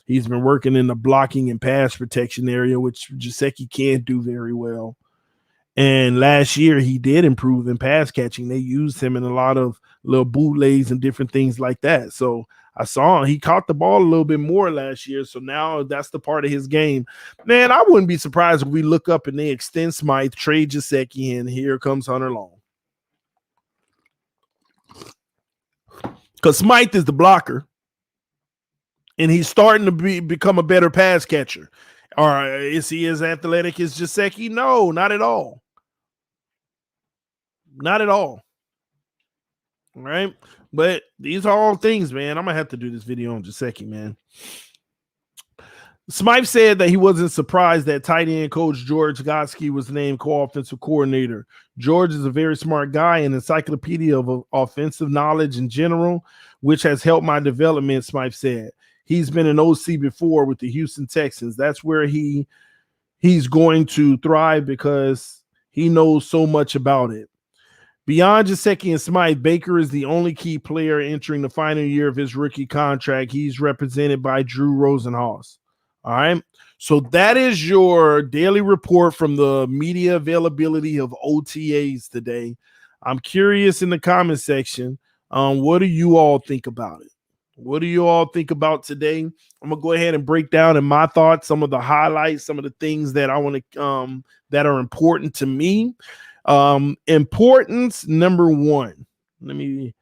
He's been working in the blocking and pass protection area, which Gesicki can't do very well. And last year, he did improve in pass catching. They used him in a lot of little bootlegs and different things like that. So I saw him. He caught the ball a little bit more last year. So now that's the part of his game. Man, I wouldn't be surprised if we look up and they extend Smythe, trade Gesicki, and here comes Hunter Long. Because Smythe is the blocker. And he's starting to become a better pass catcher. Or is he as athletic as Gesicki? No, not at all. Not at all. All right. But these are all things, man. I'm going to have to do this video on Gesicki, man. Smythe said that he wasn't surprised that tight end coach George Gotsky was named co-offensive coordinator. George is a very smart guy, an encyclopedia of offensive knowledge in general, which has helped my development, Smythe said. He's been an OC before with the Houston Texans. That's where he's going to thrive because he knows so much about it. Beyond Gesicki and Smythe, Baker is the only key player entering the final year of his rookie contract. He's represented by Drew Rosenhaus. All right. So that is your daily report from the media availability of OTAs today. I'm curious in the comment section, what do you all think about it? What do you all think about today? I'm going to go ahead and break down in my thoughts some of the highlights, some of the things that I want to that are important to me. Importance number one. Let me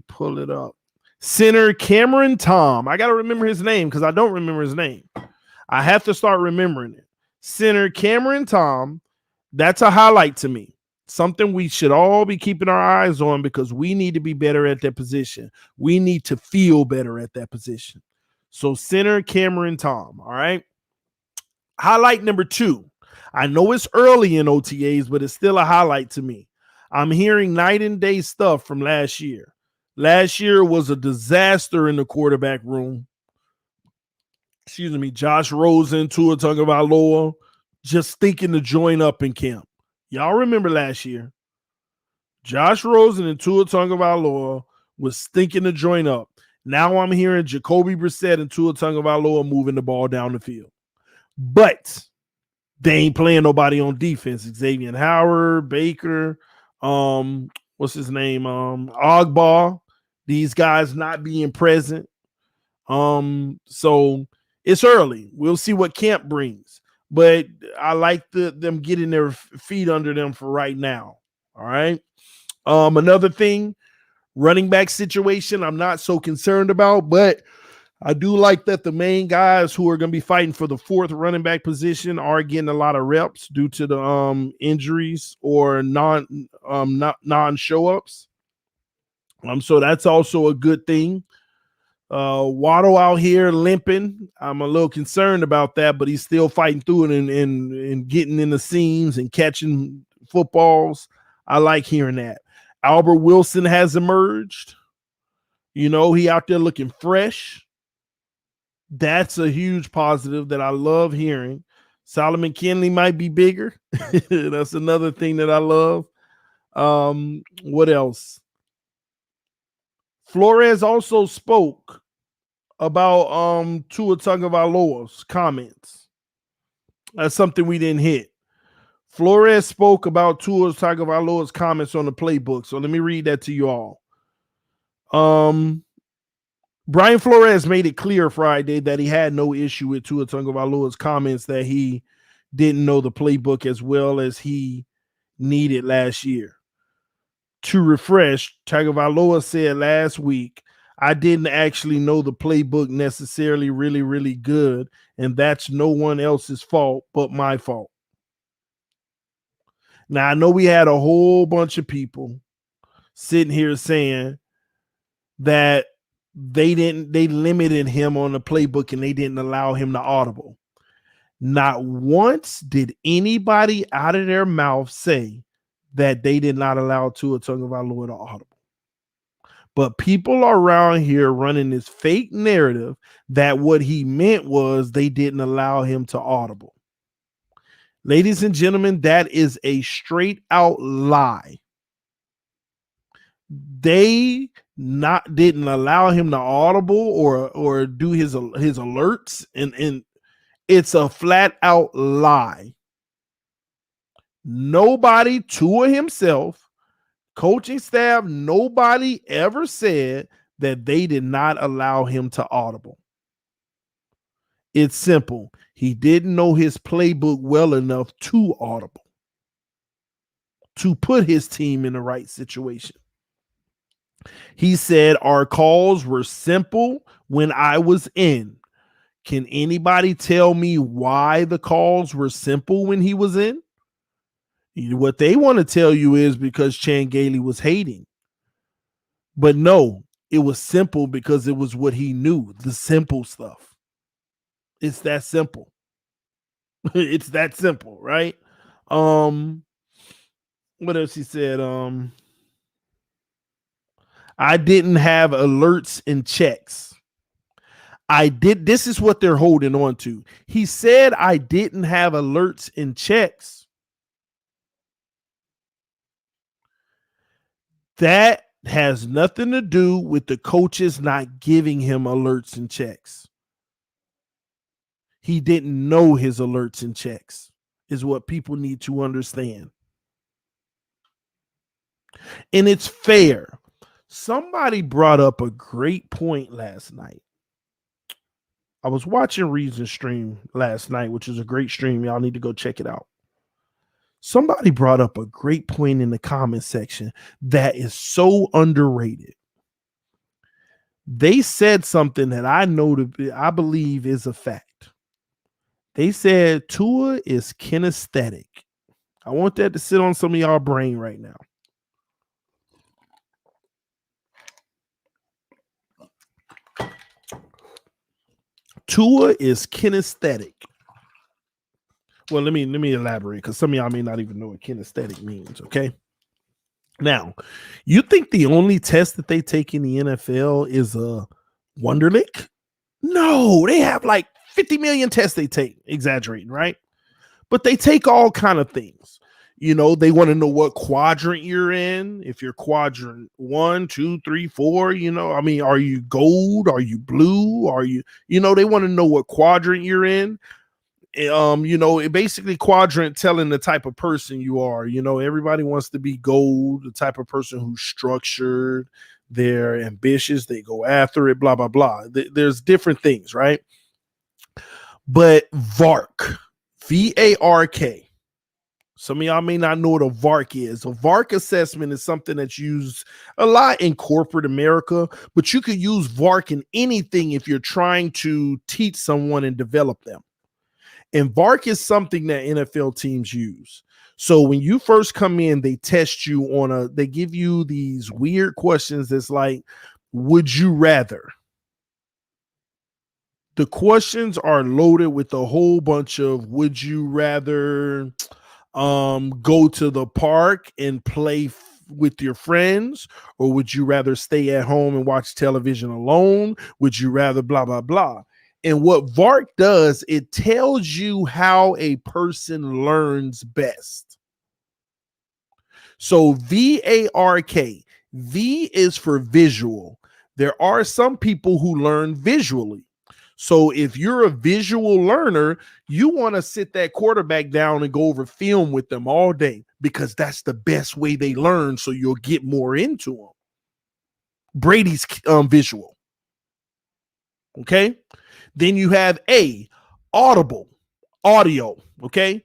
pull it up. Center Cameron Tom. I got to remember his name because I don't remember his name. I have to start remembering it. Center Cameron Tom. That's a highlight to me. Something we should all be keeping our eyes on because we need to be better at that position. We need to feel better at that position. So center Cameron Tom. All right. Highlight number 2. I know it's early in OTAs, but it's still a highlight to me. I'm hearing night and day stuff from last year. Last year was a disaster in the quarterback room. Excuse me, Josh Rosen, Tua Tagovailoa, just thinking to join up in camp. Y'all remember last year? Josh Rosen and Tua Tagovailoa was thinking to join up. Now I'm hearing Jacoby Brissett and Tua Tagovailoa moving the ball down the field. But they ain't playing nobody on defense. Xavier Howard, Baker, what's his name? Ogba. These guys not being present. So it's early. We'll see what camp brings. But I like them getting their feet under them for right now. All right. Another thing, running back situation, I'm not so concerned about, but I do like that the main guys who are going to be fighting for the 4th running back position are getting a lot of reps due to the injuries or non show ups. So that's also a good thing. Waddle out here limping. I'm a little concerned about that, but he's still fighting through it and getting in the seams and catching footballs. I like hearing that. Albert Wilson has emerged. You know, he out there looking fresh. That's a huge positive that I love hearing. Solomon Kinley might be bigger. That's another thing that I love. What else? Flores also spoke about Tua Tagovailoa's comments. That's something we didn't hit. Flores spoke about Tua Tagovailoa's comments on the playbook. So let me read that to you all. Brian Flores made it clear Friday that he had no issue with Tua Tagovailoa's comments that he didn't know the playbook as well as he needed last year. To refresh, Tagovailoa said last week, I didn't actually know the playbook necessarily really, really good, and that's no one else's fault but my fault. Now, I know we had a whole bunch of people sitting here saying that they limited him on the playbook and they didn't allow him to audible. Not once did anybody out of their mouth say that they did not allow Tua Tagovailoa to audible. But people around here running this fake narrative that what he meant was they didn't allow him to audible. Ladies and gentlemen, that is a straight out lie. They didn't allow him to audible or do his alerts, and it's a flat out lie. Nobody, Tua himself, coaching staff, nobody ever said that they did not allow him to audible. It's simple. He didn't know his playbook well enough to audible, to put his team in the right situation. He said, our calls were simple when I was in. Can anybody tell me why the calls were simple when he was in? What they want to tell you is because Chan Gailey was hating. But no, it was simple because it was what he knew, the simple stuff. It's that simple. It's that simple, right? What else he said? I didn't have alerts and checks. This is what they're holding on to. He said I didn't have alerts and checks. That has nothing to do with the coaches not giving him alerts and checks. He didn't know his alerts and checks, is what people need to understand. And it's fair. Somebody brought up a great point last night. I was watching Reason's stream last night, which is a great stream. Y'all need to go check it out. Somebody brought up a great point in the comment section that is so underrated. They said something that I believe is a fact. They said Tua is kinesthetic. I want that to sit on some of y'all brain right now. Tua is kinesthetic. Well, let me elaborate, because some of y'all may not even know what kinesthetic means. Okay. Now, you think the only test that they take in the NFL is a Wonderlic? No, they have like 50 million tests they take, exaggerating, right? But they take all kind of things. You know, they want to know what quadrant you're in. If you're quadrant 1, 2, 3, 4, you know, I mean, are you gold? Are you blue? Are you, they want to know what quadrant you're in. It basically quadrant telling the type of person you are. Everybody wants to be gold, the type of person who's structured, they're ambitious, they go after it, blah, blah, blah. There's different things, right? But VARK, VARK. Some of y'all may not know what a VARK is. A VARK assessment is something that's used a lot in corporate America, but you could use VARK in anything if you're trying to teach someone and develop them. And VARK is something that NFL teams use. So when you first come in, they test you they give you these weird questions that's like, would you rather? The questions are loaded with a whole bunch of would you rather go to the park and play with your friends, or would you rather stay at home and watch television alone? Would you rather blah, blah, blah? And what VARK does, it tells you how a person learns best. So VARK, V is for visual. There are some people who learn visually. So if you're a visual learner, you want to sit that quarterback down and go over film with them all day, because that's the best way they learn. So you'll get more into them. Brady's visual. Okay. Then you have audible, audio. Okay.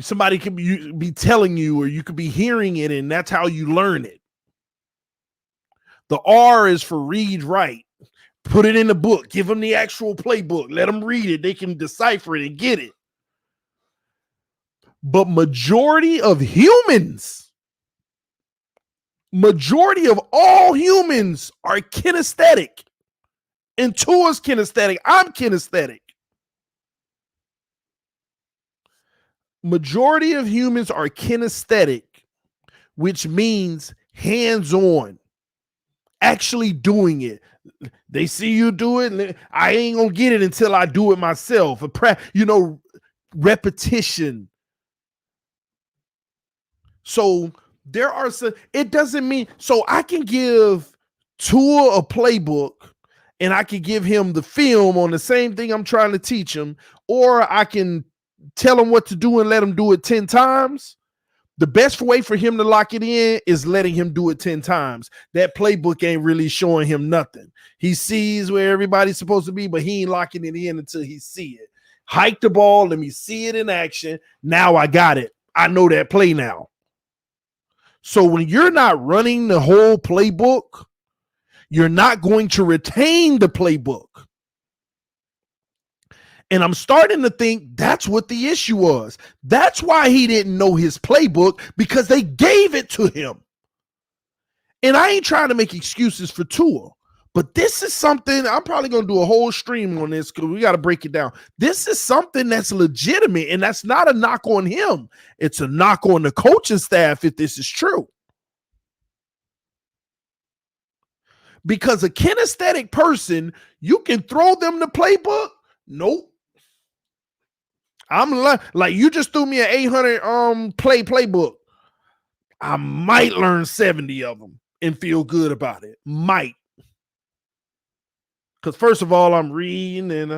Somebody could be telling you, or you could be hearing it, and that's how you learn it. The R is for read, write. Put it in the book. Give them the actual playbook. Let them read it. They can decipher it and get it. But majority of all humans are kinesthetic. And Tua's kinesthetic. I'm kinesthetic. Majority of humans are kinesthetic, which means hands-on, actually doing it. They see you do it. I ain't gonna get it until I do it myself. Repetition. So there are some. It doesn't mean so I can give Tua a playbook, and I can give him the film on the same thing I'm trying to teach him, or I can tell him what to do and let him do it 10 times. The best way for him to lock it in is letting him do it 10 times. That playbook ain't really showing him nothing. He sees where everybody's supposed to be, but he ain't locking it in until he see it. Hike the ball. Let me see it in action. Now I got it. I know that play now. So when you're not running the whole playbook, you're not going to retain the playbook. And I'm starting to think that's what the issue was. That's why he didn't know his playbook, because they gave it to him. And I ain't trying to make excuses for Tua, but this is something I'm probably going to do a whole stream on this, because we got to break it down. This is something that's legitimate, and that's not a knock on him. It's a knock on the coaching staff if this is true. Because a kinesthetic person, you can throw them the playbook. Nope. I'm like you just threw me an 800 playbook. I might learn 70 of them and feel good about it. Might. Because first of all, I'm reading, and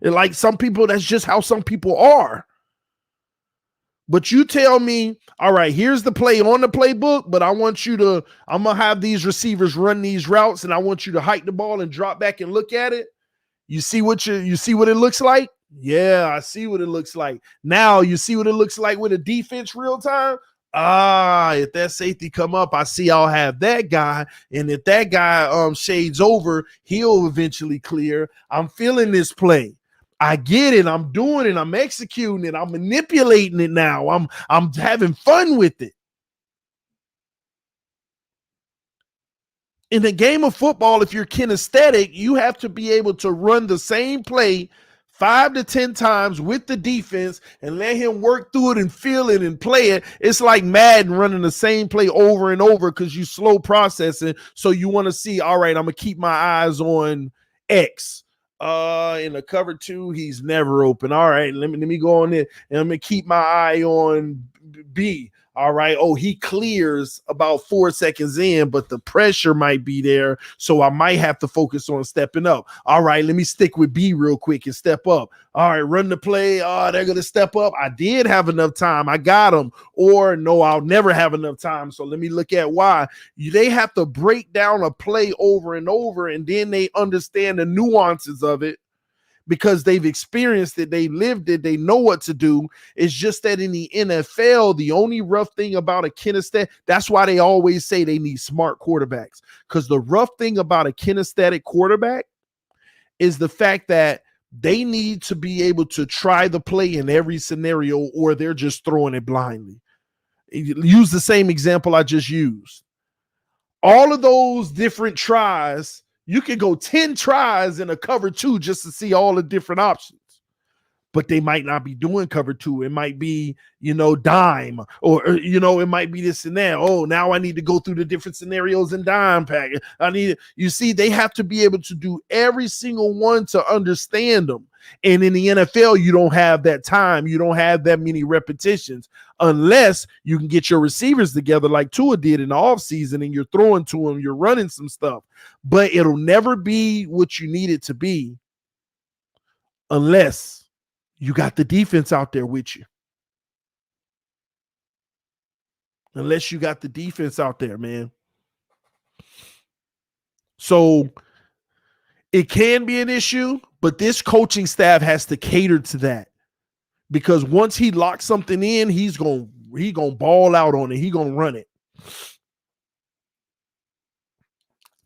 like some people, that's just how some people are. But you tell me, all right, here's the play on the playbook, but I'm going to have these receivers run these routes, and I want you to hike the ball and drop back and look at it. You see what it looks like? Yeah, I see what it looks like. Now you see what it looks like with a defense real time. If that safety come up, I see I'll have that guy. And if that guy shades over, he'll eventually clear. I'm feeling this play. I get it. I'm doing it. I'm executing it. I'm manipulating it now. I'm having fun with it. In the game of football, if you're kinesthetic, you have to be able to run the same play 5 to 10 times with the defense and let him work through it and feel it and play it. It's like Madden running the same play over and over because you slow processing. So you want to see, all right, I'm going to keep my eyes on X. In the cover 2, he's never open. All right, let me go on it, and I'm going to keep my eye on B. All right. Oh, he clears about 4 seconds in, but the pressure might be there. So I might have to focus on stepping up. All right. Let me stick with B real quick and step up. All right. Run the play. Oh, they're going to step up. I did have enough time. I got them. Or no, I'll never have enough time. So let me look at why. They have to break down a play over and over, and then they understand the nuances of it. Because they've experienced it, they lived it, they know what to do. It's just that in the NFL, the only rough thing about a kinesthetic, that's why they always say they need smart quarterbacks. Because the rough thing about a kinesthetic quarterback is the fact that they need to be able to try the play in every scenario, or they're just throwing it blindly. Use the same example I just used. All of those different tries, you could go 10 tries in a cover 2 just to see all the different options, but they might not be doing cover 2. It might be, dime, or it might be this and that. Oh, now I need to go through the different scenarios in dime pack. You see, they have to be able to do every single one to understand them. And in the NFL, you don't have that time. You don't have that many repetitions unless you can get your receivers together like Tua did in the offseason and you're throwing to them, you're running some stuff. But it'll never be what you need it to be unless you got the defense out there with you. Unless you got the defense out there, man. So it can be an issue, but this coaching staff has to cater to that. Because once he locks something in, he's gonna ball out on it. He's gonna run it.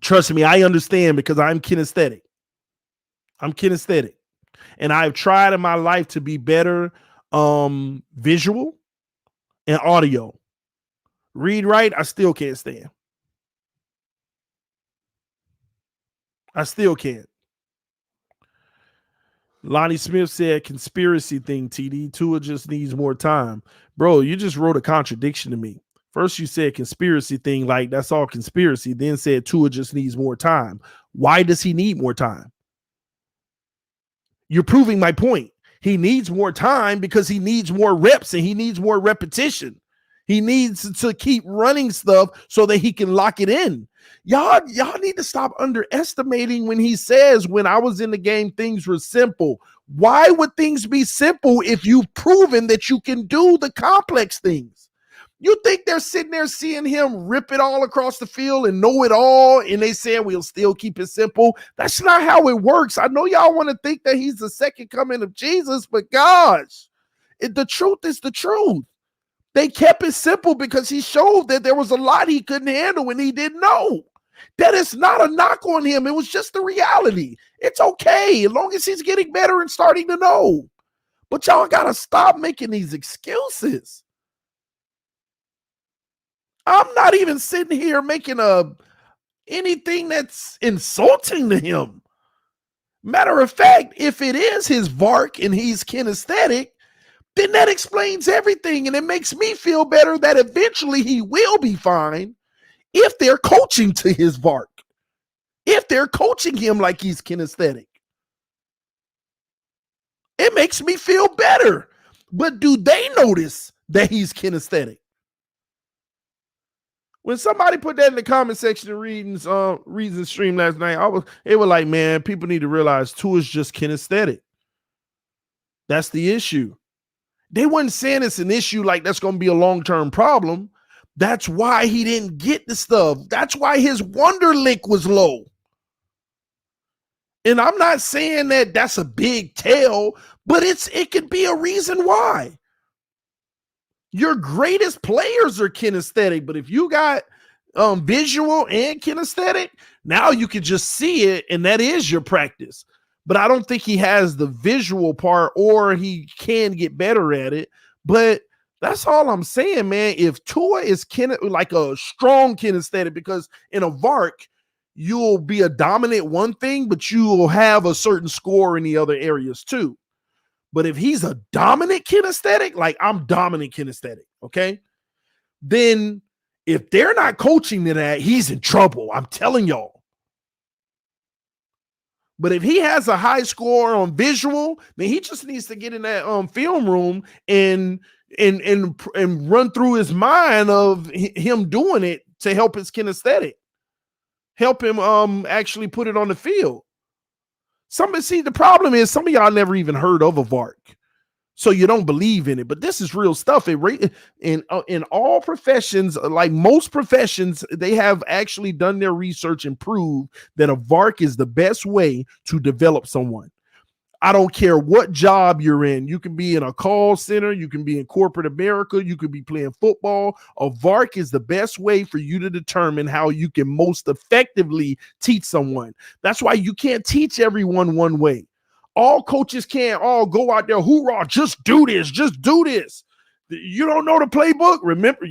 Trust me, I understand because I'm kinesthetic. And I've tried in my life to be better visual and audio. Read right, I still can't stand. I still can't. Lonnie Smith said, conspiracy thing, TD. Tua just needs more time. Bro, you just wrote a contradiction to me. First, you said conspiracy thing, like that's all conspiracy. Then said Tua just needs more time. Why does he need more time? You're proving my point. He needs more time because he needs more reps and he needs more repetition. He needs to keep running stuff so that he can lock it in. Y'all need to stop underestimating when he says, when I was in the game, things were simple. Why would things be simple if you've proven that you can do the complex things? You think they're sitting there seeing him rip it all across the field and know it all, and they say we'll still keep it simple? That's not how it works. I know y'all want to think that he's the second coming of Jesus, but gosh, the truth is the truth. They kept it simple because he showed that there was a lot he couldn't handle and he didn't know. That is not a knock on him. It was just the reality. It's okay as long as he's getting better and starting to know. But y'all got to stop making these excuses. I'm not even sitting here making anything that's insulting to him. Matter of fact, if it is his VARC and he's kinesthetic, then that explains everything. And it makes me feel better that eventually he will be fine if they're coaching to his VARC, if they're coaching him like he's kinesthetic. It makes me feel better. But do they notice that he's kinesthetic? When somebody put that in the comment section of reading stream last night, it was like, man, people need to realize Tua is just kinesthetic. That's the issue. They weren't saying it's an issue like that's going to be a long-term problem. That's why he didn't get the stuff. That's why his Wonderlic was low. And I'm not saying that that's a big tell, but it could be a reason why. Your greatest players are kinesthetic, but if you got visual and kinesthetic, now you can just see it, and that is your practice. But I don't think he has the visual part, or he can get better at it. But that's all I'm saying, man. If Tua is like a strong kinesthetic, because in a VARC, you'll be a dominant one thing, but you will have a certain score in the other areas too. But if he's a dominant kinesthetic, like I'm dominant kinesthetic, okay? Then if they're not coaching to that, he's in trouble. I'm telling y'all. But if he has a high score on visual, then he just needs to get in that film room and run through his mind of him doing it to help his kinesthetic, help him actually put it on the field. The problem is some of y'all never even heard of a VARC, so you don't believe in it. But this is real stuff. In all professions, like most professions, they have actually done their research and proved that a VARC is the best way to develop someone. I don't care what job you're in. You can be in a call center. You can be in corporate America. You could be playing football. A VARC is the best way for you to determine how you can most effectively teach someone. That's why you can't teach everyone one way. All coaches can't all go out there, hoorah, just do this, just do this. You don't know the playbook? Remember?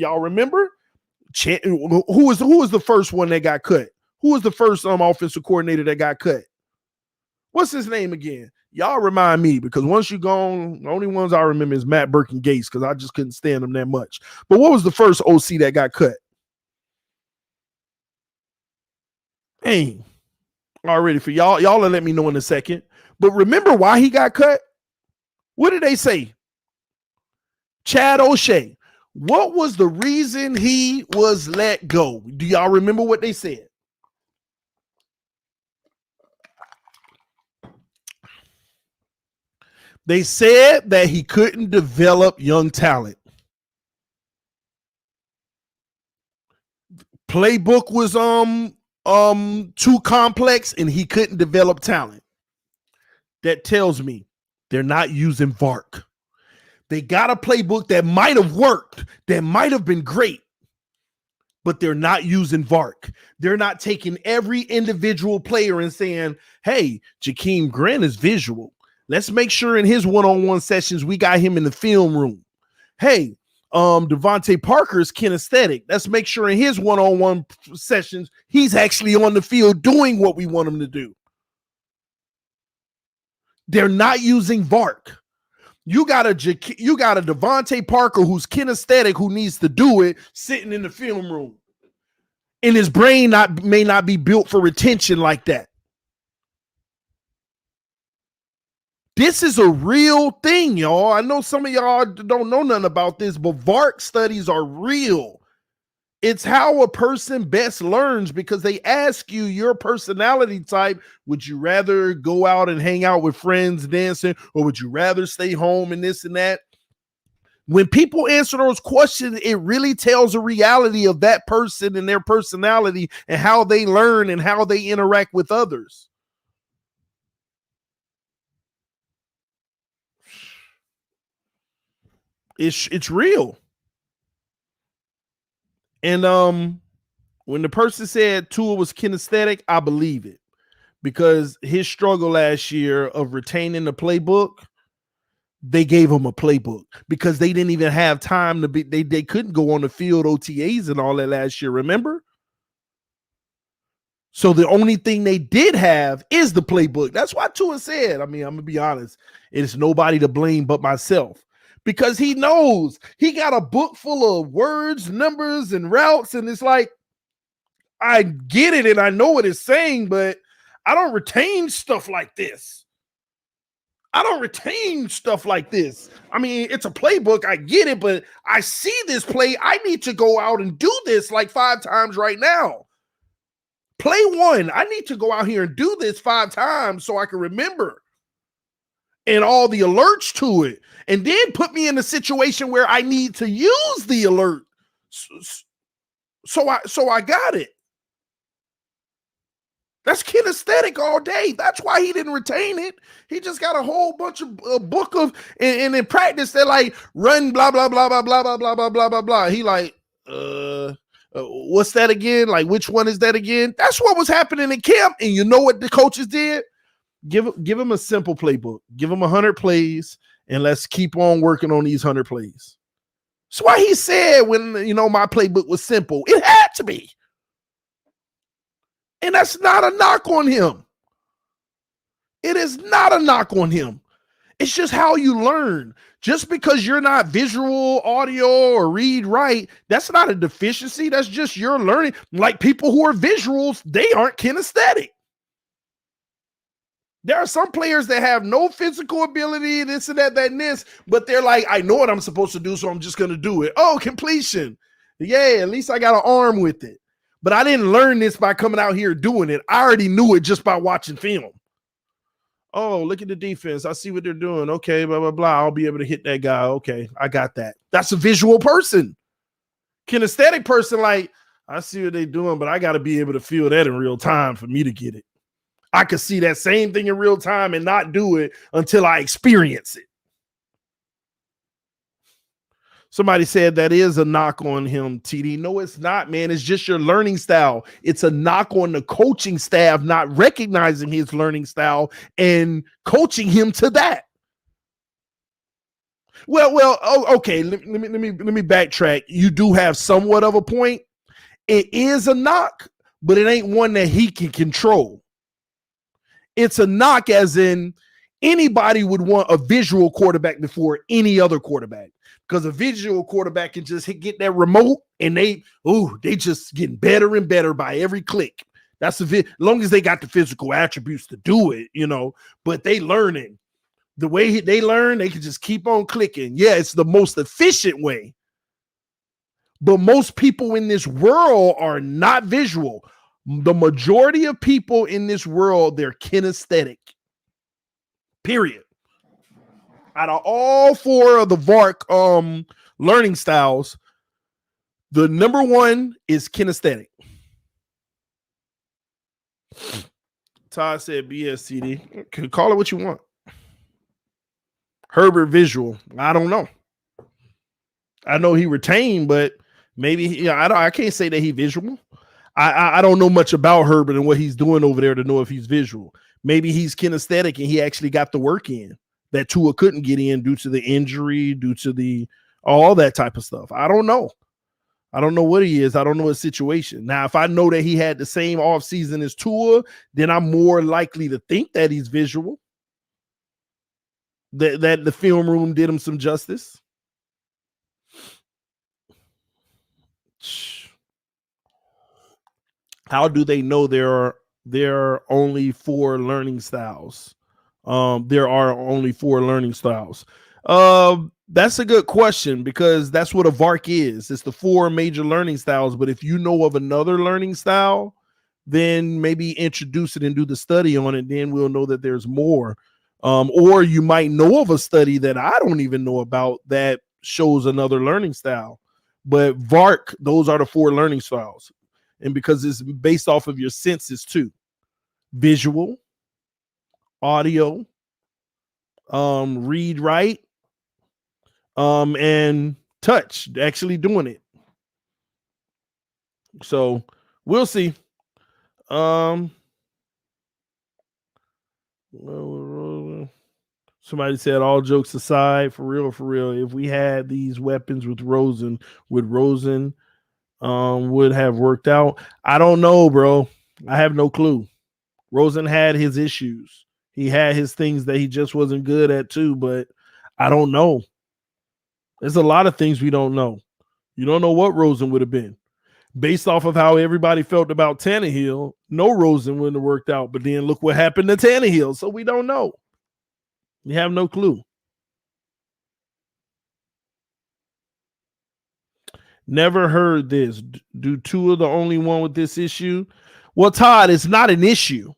Who was the first one that got cut? Who was the first offensive coordinator that got cut? What's his name again? Y'all remind me, because once you're gone, the only ones I remember is Matt Burke and Gates, because I just couldn't stand them that much. But what was the first OC that got cut? Hey, already for y'all will let me know in a second. But remember why he got cut? What did they say? Chad O'Shea. What was the reason he was let go? Do y'all remember what they said? They said that he couldn't develop young talent. Playbook was too complex and he couldn't develop talent. That tells me they're not using VARC. They got a playbook that might have worked, that might have been great, but they're not using VARC. They're not taking every individual player and saying, hey, Jakeem Grant is visual. Let's make sure in his one-on-one sessions, we got him in the film room. Hey, Devontae Parker is kinesthetic. Let's make sure in his one-on-one sessions, he's actually on the field doing what we want him to do. They're not using VARC. You got a Devontae Parker who's kinesthetic, who needs to do it, sitting in the film room. And his brain may not be built for retention like that. This is a real thing, y'all. I know some of y'all don't know nothing about this, but VARC studies are real. It's how a person best learns, because they ask you your personality type. Would you rather go out and hang out with friends dancing, or would you rather stay home and this and that? When people answer those questions, it really tells a reality of that person and their personality and how they learn and how they interact with others. It's real. And when the person said Tua was kinesthetic, I believe it, because his struggle last year of retaining the playbook, they gave him a playbook because they didn't even have time to be. They couldn't go on the field, OTAs and all that last year. Remember? So the only thing they did have is the playbook. That's why Tua said, I mean, I'm gonna be honest, it's nobody to blame but myself. Because he knows he got a book full of words, numbers, and routes. And it's like, I get it and I know what it's saying, but I don't retain stuff like this. I mean, it's a playbook. I get it, but I see this play. I need to go out and do this like 5 times right now. Play one. I need to go out here and do this 5 times so I can remember. And all the alerts to it, and then put me in a situation where I need to use the alert. So I got it. That's kinesthetic all day. That's why he didn't retain it. He just got a whole bunch of book of, and in practice they're like, run blah blah blah blah blah blah blah blah blah blah blah. He like, what's that again? Like, which one is that again? That's what was happening in camp. And you know what the coaches did? Give him a simple playbook. Give him 100 plays, and let's keep on working on these 100 plays. That's why he said, when my playbook was simple, it had to be. And that's not a knock on him. It is not a knock on him. It's just how you learn. Just because you're not visual, audio, or read right, that's not a deficiency. That's just your learning. Like people who are visuals, they aren't kinesthetic. There are some players that have no physical ability, this and that, and this, but they're like, I know what I'm supposed to do, so I'm just going to do it. Oh, completion. Yeah, at least I got an arm with it. But I didn't learn this by coming out here doing it. I already knew it just by watching film. Oh, look at the defense. I see what they're doing. Okay, blah, blah, blah. I'll be able to hit that guy. Okay, I got that. That's a visual person. Kinesthetic person, like, I see what they're doing, but I got to be able to feel that in real time for me to get it. I could see that same thing in real time and not do it until I experience it. Somebody said that is a knock on him, TD. No, it's not, man. It's just your learning style. It's a knock on the coaching staff not recognizing his learning style and coaching him to that. Well, oh, okay. Let me backtrack. You do have somewhat of a point. It is a knock, but it ain't one that he can control. It's a knock as in anybody would want a visual quarterback before any other quarterback, because a visual quarterback can just get that remote and they just getting better and better by every click. That's as long as they got the physical attributes to do it, but they learning. The way they learn, they can just keep on clicking. Yeah, it's the most efficient way. But most people in this world are not visual. The majority of people in this world, they're kinesthetic. Period. Out of all four of the VARC learning styles, the number one is kinesthetic. Todd said BS, CD. Can call it what you want. Herbert visual. I don't know. I know he retained, but maybe I can't say that he visual. I don't know much about Herbert and what he's doing over there to know if he's visual. Maybe he's kinesthetic and he actually got the work in that Tua couldn't get in due to the injury, due to all that type of stuff. I don't know. I don't know what he is. I don't know his situation. Now, if I know that he had the same offseason as Tua, then I'm more likely to think that he's visual. That the film room did him some justice. How do they know there are only four learning styles? There are only four learning styles. That's a good question, because that's what a VARC is. It's the four major learning styles. But if you know of another learning style, then maybe introduce it and do the study on it. Then we'll know that there's more. Or you might know of a study that I don't even know about that shows another learning style. But VARC, those are the four learning styles. And because it's based off of your senses too. Visual, audio, read, write, and touch, actually doing it. So we'll see. Somebody said, all jokes aside, for real, if we had these weapons with Rosen, would Rosen would have worked out? I don't know, bro. I have no clue. Rosen had his issues. He had his things that he just wasn't good at too, but I don't know. There's a lot of things we don't know. You don't know what Rosen would have been. Based off of how everybody felt about Tannehill, no Rosen wouldn't have worked out, but then look what happened to Tannehill, so we don't know. You have no clue. Never heard this. Do Tua the only one with this issue? Well, Todd, it's not an issue.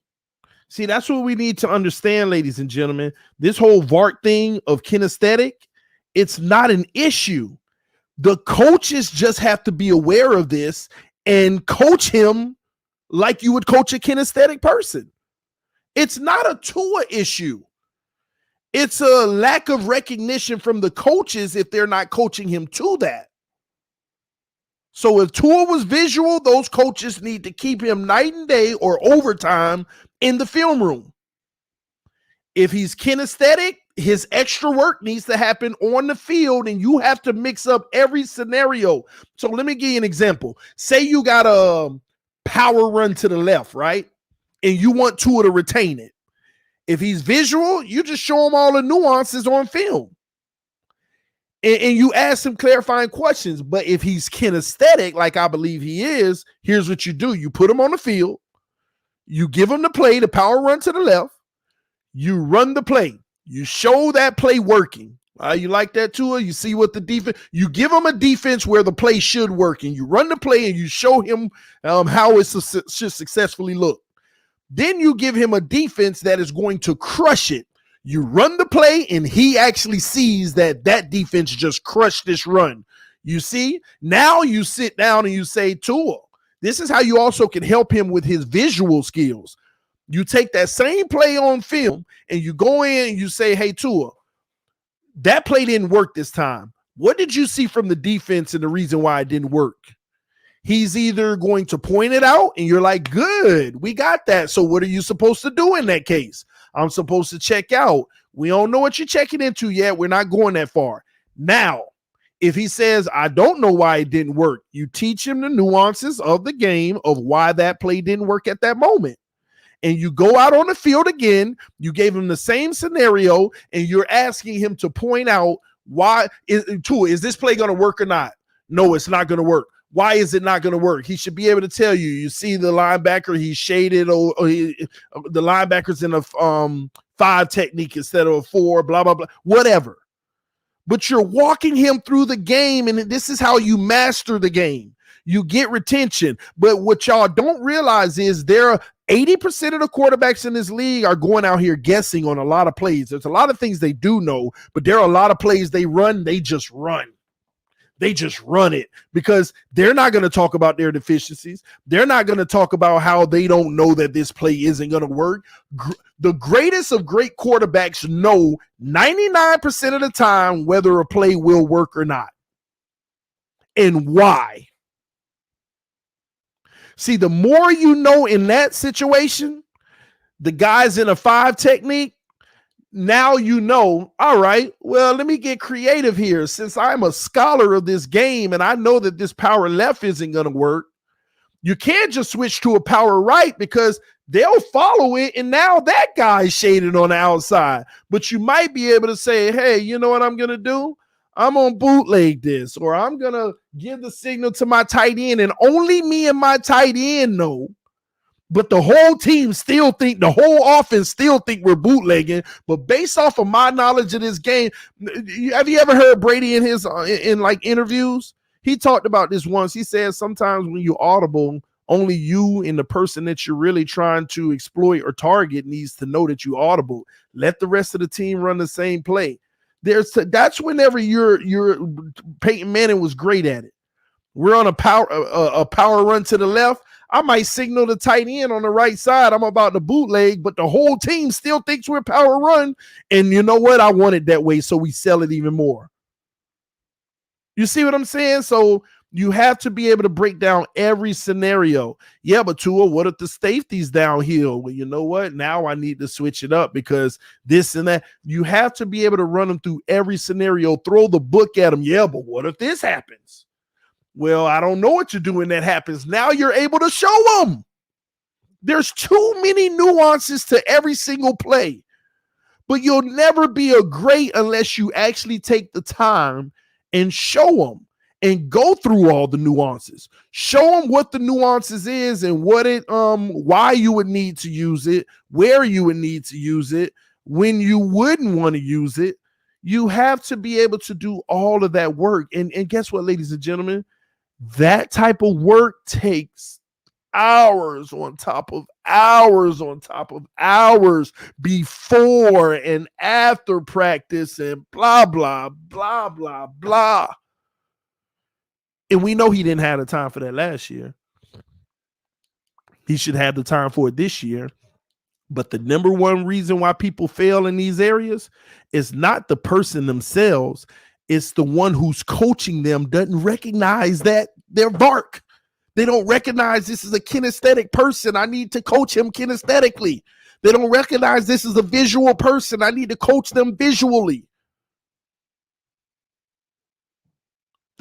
See, that's what we need to understand, ladies and gentlemen. This whole VARC thing of kinesthetic, it's not an issue. The coaches just have to be aware of this and coach him like you would coach a kinesthetic person. It's not a Tua issue. It's a lack of recognition from the coaches if they're not coaching him to that. So if Tua was visual, those coaches need to keep him night and day or overtime in the film room. If he's kinesthetic, his extra work needs to happen on the field, and you have to mix up every scenario. So let me give you an example. Say you got a power run to the left, right? And you want Tua to retain it. If he's visual, you just show him all the nuances on film. And you ask him clarifying questions. But if he's kinesthetic, like I believe he is, here's what you do. You put him on the field. You give him the play, the power run to the left. You run the play. You show that play working. You like that, Tua? You see what the defense, you give him a defense where the play should work, and you run the play and you show him how it should successfully look. Then you give him a defense that is going to crush it. You run the play and he actually sees that defense just crushed this run. You see? Now you sit down and you say, Tua, this is how you also can help him with his visual skills. You take that same play on film and you go in and you say, hey, Tua, that play didn't work this time. What did you see from the defense and the reason why it didn't work? He's either going to point it out and you're like, good, we got that. So what are you supposed to do in that case? I'm supposed to check out. We don't know what you're checking into yet. We're not going that far. Now, if he says, I don't know why it didn't work, you teach him the nuances of the game of why that play didn't work at that moment. And you go out on the field again, you gave him the same scenario, and you're asking him to point out why, is this play going to work or not? No, it's not going to work. Why is it not going to work? He should be able to tell you. You see the linebacker, he's shaded, or the linebacker's in a 5 technique instead of a 4, blah, blah, blah, whatever. But you're walking him through the game, and this is how you master the game. You get retention. But what y'all don't realize is there are 80% of the quarterbacks in this league are going out here guessing on a lot of plays. There's a lot of things they do know, but there are a lot of plays they run, they just run. They just run it because they're not going to talk about their deficiencies. They're not going to talk about how they don't know that this play isn't going to work. The greatest of great quarterbacks know 99% of the time whether a play will work or not and why. See, the more you know in that situation, the guys in a 5 technique, now you know, all right, well, let me get creative here. Since I'm a scholar of this game and I know that this power left isn't going to work, you can't just switch to a power right because they'll follow it, and now that guy's shaded on the outside. But you might be able to say, hey, you know what I'm going to do? I'm going to bootleg this, or I'm going to give the signal to my tight end, and only me and my tight end know. But the whole team still think, the whole offense still think we're bootlegging. But based off of my knowledge of this game, have you ever heard Brady in his in like interviews? He talked about this once. He said sometimes when you audible, only you and the person that you're really trying to exploit or target needs to know that you audible. Let the rest of the team run the same play. That's whenever you're Peyton Manning was great at it. We're on a power run to the left. I might signal the tight end on the right side. I'm about to bootleg, but the whole team still thinks we're power run. And you know what? I want it that way, so we sell it even more. You see what I'm saying? So you have to be able to break down every scenario. Yeah, but Tua, what if the safety's downhill? Well, you know what? Now I need to switch it up because this and that. You have to be able to run them through every scenario, throw the book at them. Yeah, but what if this happens? Well, I don't know what you're doing that happens. Now you're able to show them. There's too many nuances to every single play. But you'll never be a great unless you actually take the time and show them and go through all the nuances. Show them what the nuances is and what it why you would need to use it, where you would need to use it, when you wouldn't want to use it. You have to be able to do all of that work. And guess what, ladies and gentlemen? That type of work takes hours on top of hours on top of hours before and after practice and blah, blah, blah, blah, blah. And we know he didn't have the time for that last year. He should have the time for it this year. But the number one reason why people fail in these areas is not the person themselves. It's the one who's coaching them doesn't recognize that they're bark. They don't recognize this is a kinesthetic person. I need to coach him kinesthetically. They don't recognize this is a visual person. I need to coach them visually.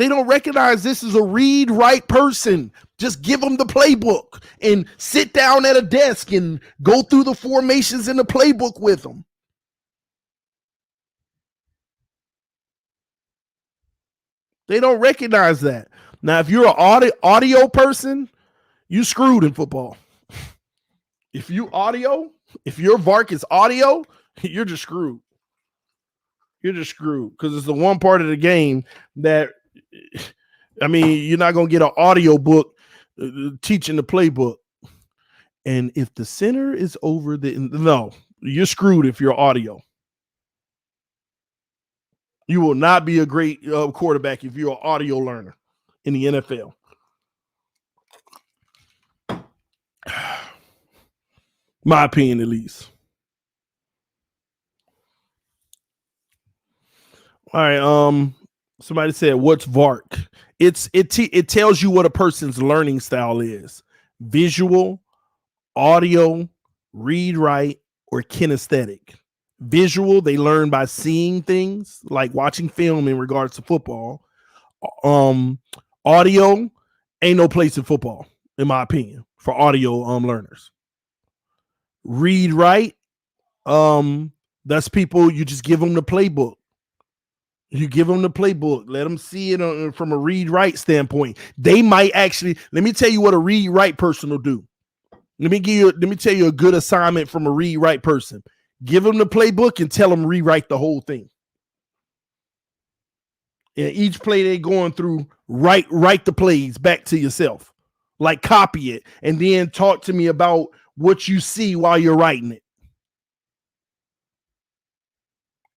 They don't recognize this is a read-write person. Just give them the playbook and sit down at a desk and go through the formations in the playbook with them. They don't recognize that. Now, if you're an audio person, you screwed in football. If your VARC is audio, you're just screwed. You're just screwed because it's the one part of the game that, I mean, you're not going to get an audio book teaching the playbook. And if the center is over no, you're screwed if you're audio. You will not be a great quarterback if you're an audio learner in the NFL. My opinion, at least. All right. Somebody said, "What's VARC?" It tells you what a person's learning style is: visual, audio, read, write, or kinesthetic. Visual, they learn by seeing things, like watching film in regards to football. Audio, ain't no place in football, in my opinion, for audio learners. Read, write, that's people, you just give them the playbook. You give them the playbook, let them see it from a read-write standpoint. They might actually, let me tell you what a read-write person will do. Let me tell you a good assignment from a read-write person. Give them the playbook and tell them rewrite the whole thing. And each play they're going through, write the plays back to yourself. Like copy it and then talk to me about what you see while you're writing it.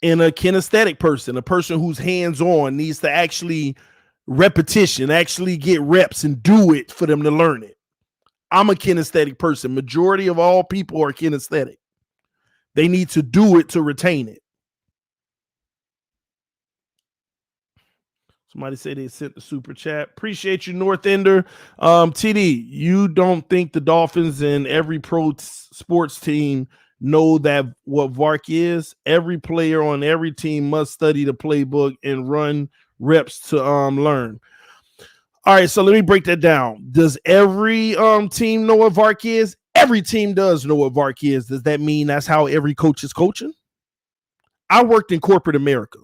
And a kinesthetic person, a person who's hands-on, needs to actually repetition, actually get reps and do it for them to learn it. I'm a kinesthetic person. Majority of all people are kinesthetic. They need to do it to retain it. Somebody said they sent the super chat. Appreciate you, North Ender. TD, you don't think the Dolphins and every pro sports team know that what VARC is? Every player on every team must study the playbook and run reps to learn. All right, so let me break that down. Does every team know what VARC is? Every team does know what VARC is. Does that mean that's how every coach is coaching? I worked in corporate America.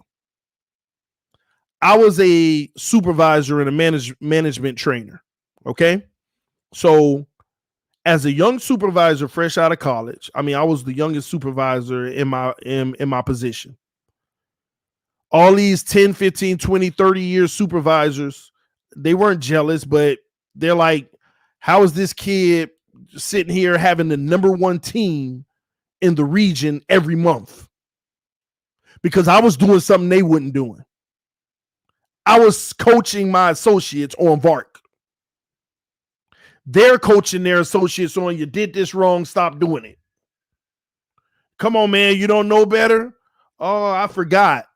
I was a supervisor and a management trainer. Okay. So as a young supervisor, fresh out of college, I mean, I was the youngest supervisor in my position. All these 10, 15, 20, 30 year supervisors, they weren't jealous, but they're like, how is this kid sitting here having the number one team in the region every month? Because I was doing something they weren't doing. I was coaching my associates on VARC. They're coaching their associates on, you did this wrong, stop doing it. Come on, man, you don't know better? Oh, I forgot.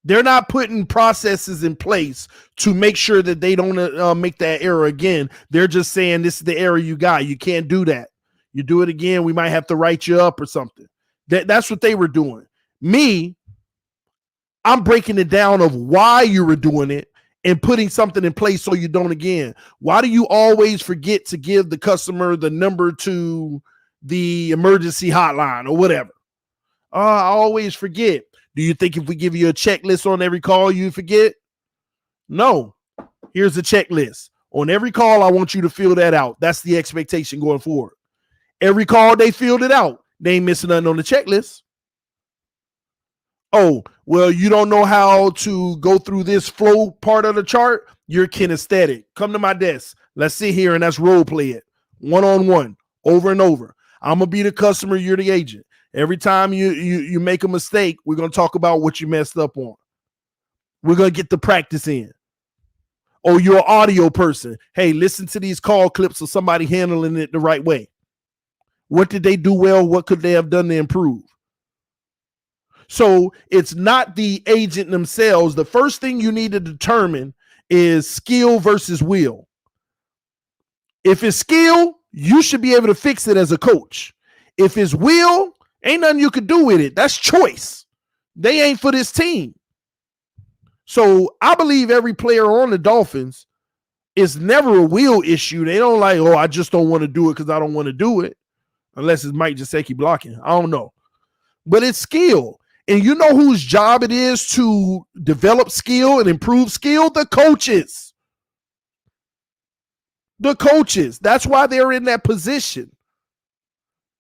They're not putting processes in place to make sure that they don't make that error again. They're just saying, this is the error you got. You can't do that. You do it again, we might have to write you up or something. That's what they were doing. Me, I'm breaking it down of why you were doing it and putting something in place so you don't again. Why do you always forget to give the customer the number to the emergency hotline or whatever? I always forget. Do you think if we give you a checklist on every call, you forget? No. Here's the checklist. On every call, I want you to fill that out. That's the expectation going forward. Every call, they filled it out. They ain't missing nothing on the checklist. Oh, well, you don't know how to go through this flow part of the chart? You're kinesthetic. Come to my desk. Let's sit here and let's role play it. One-on-one, over and over. I'm going to be the customer. You're the agent. Every time you make a mistake, we're going to talk about what you messed up on. We're going to get the practice in. Oh, you're an audio person. Hey, listen to these call clips of somebody handling it the right way. What did they do well? What could they have done to improve? So it's not the agent themselves. The first thing you need to determine is skill versus will. If it's skill, you should be able to fix it as a coach. If it's will, ain't nothing you could do with it. That's choice. They ain't for this team. So I believe every player on the Dolphins, it's never a will issue. They don't like, oh, I just don't want to do it because I don't want to do it. Unless it's Mike Gesicki blocking. I don't know. But it's skill. And you know whose job it is to develop skill and improve skill? The coaches. The coaches. That's why they're in that position.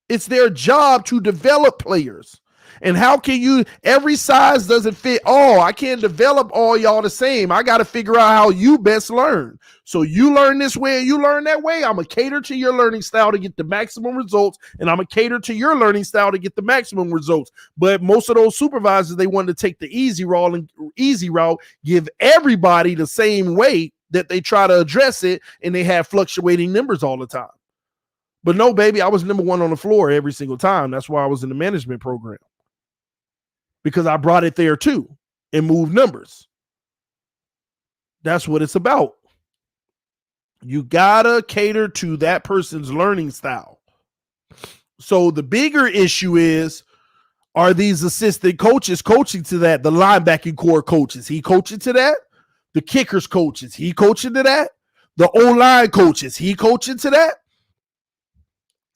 It's their job to develop players. And how can you, every size doesn't fit all. I can't develop all y'all the same. I got to figure out how you best learn. So you learn this way and you learn that way. I'm going to cater to your learning style to get the maximum results. And I'm going to cater to your learning style to get the maximum results. But most of those supervisors, they want to take the easy route, give everybody the same weight that they try to address it. And they have fluctuating numbers all the time. But no, baby, I was number one on the floor every single time. That's why I was in the management program. Because I brought it there too and moved numbers. That's what it's about. You gotta cater to that person's learning style. So the bigger issue is, are these assistant coaches coaching to that? The linebacking core coaches, he coaching to that? The kickers coaches, he coaching to that? The O-line coaches, he coaching to that?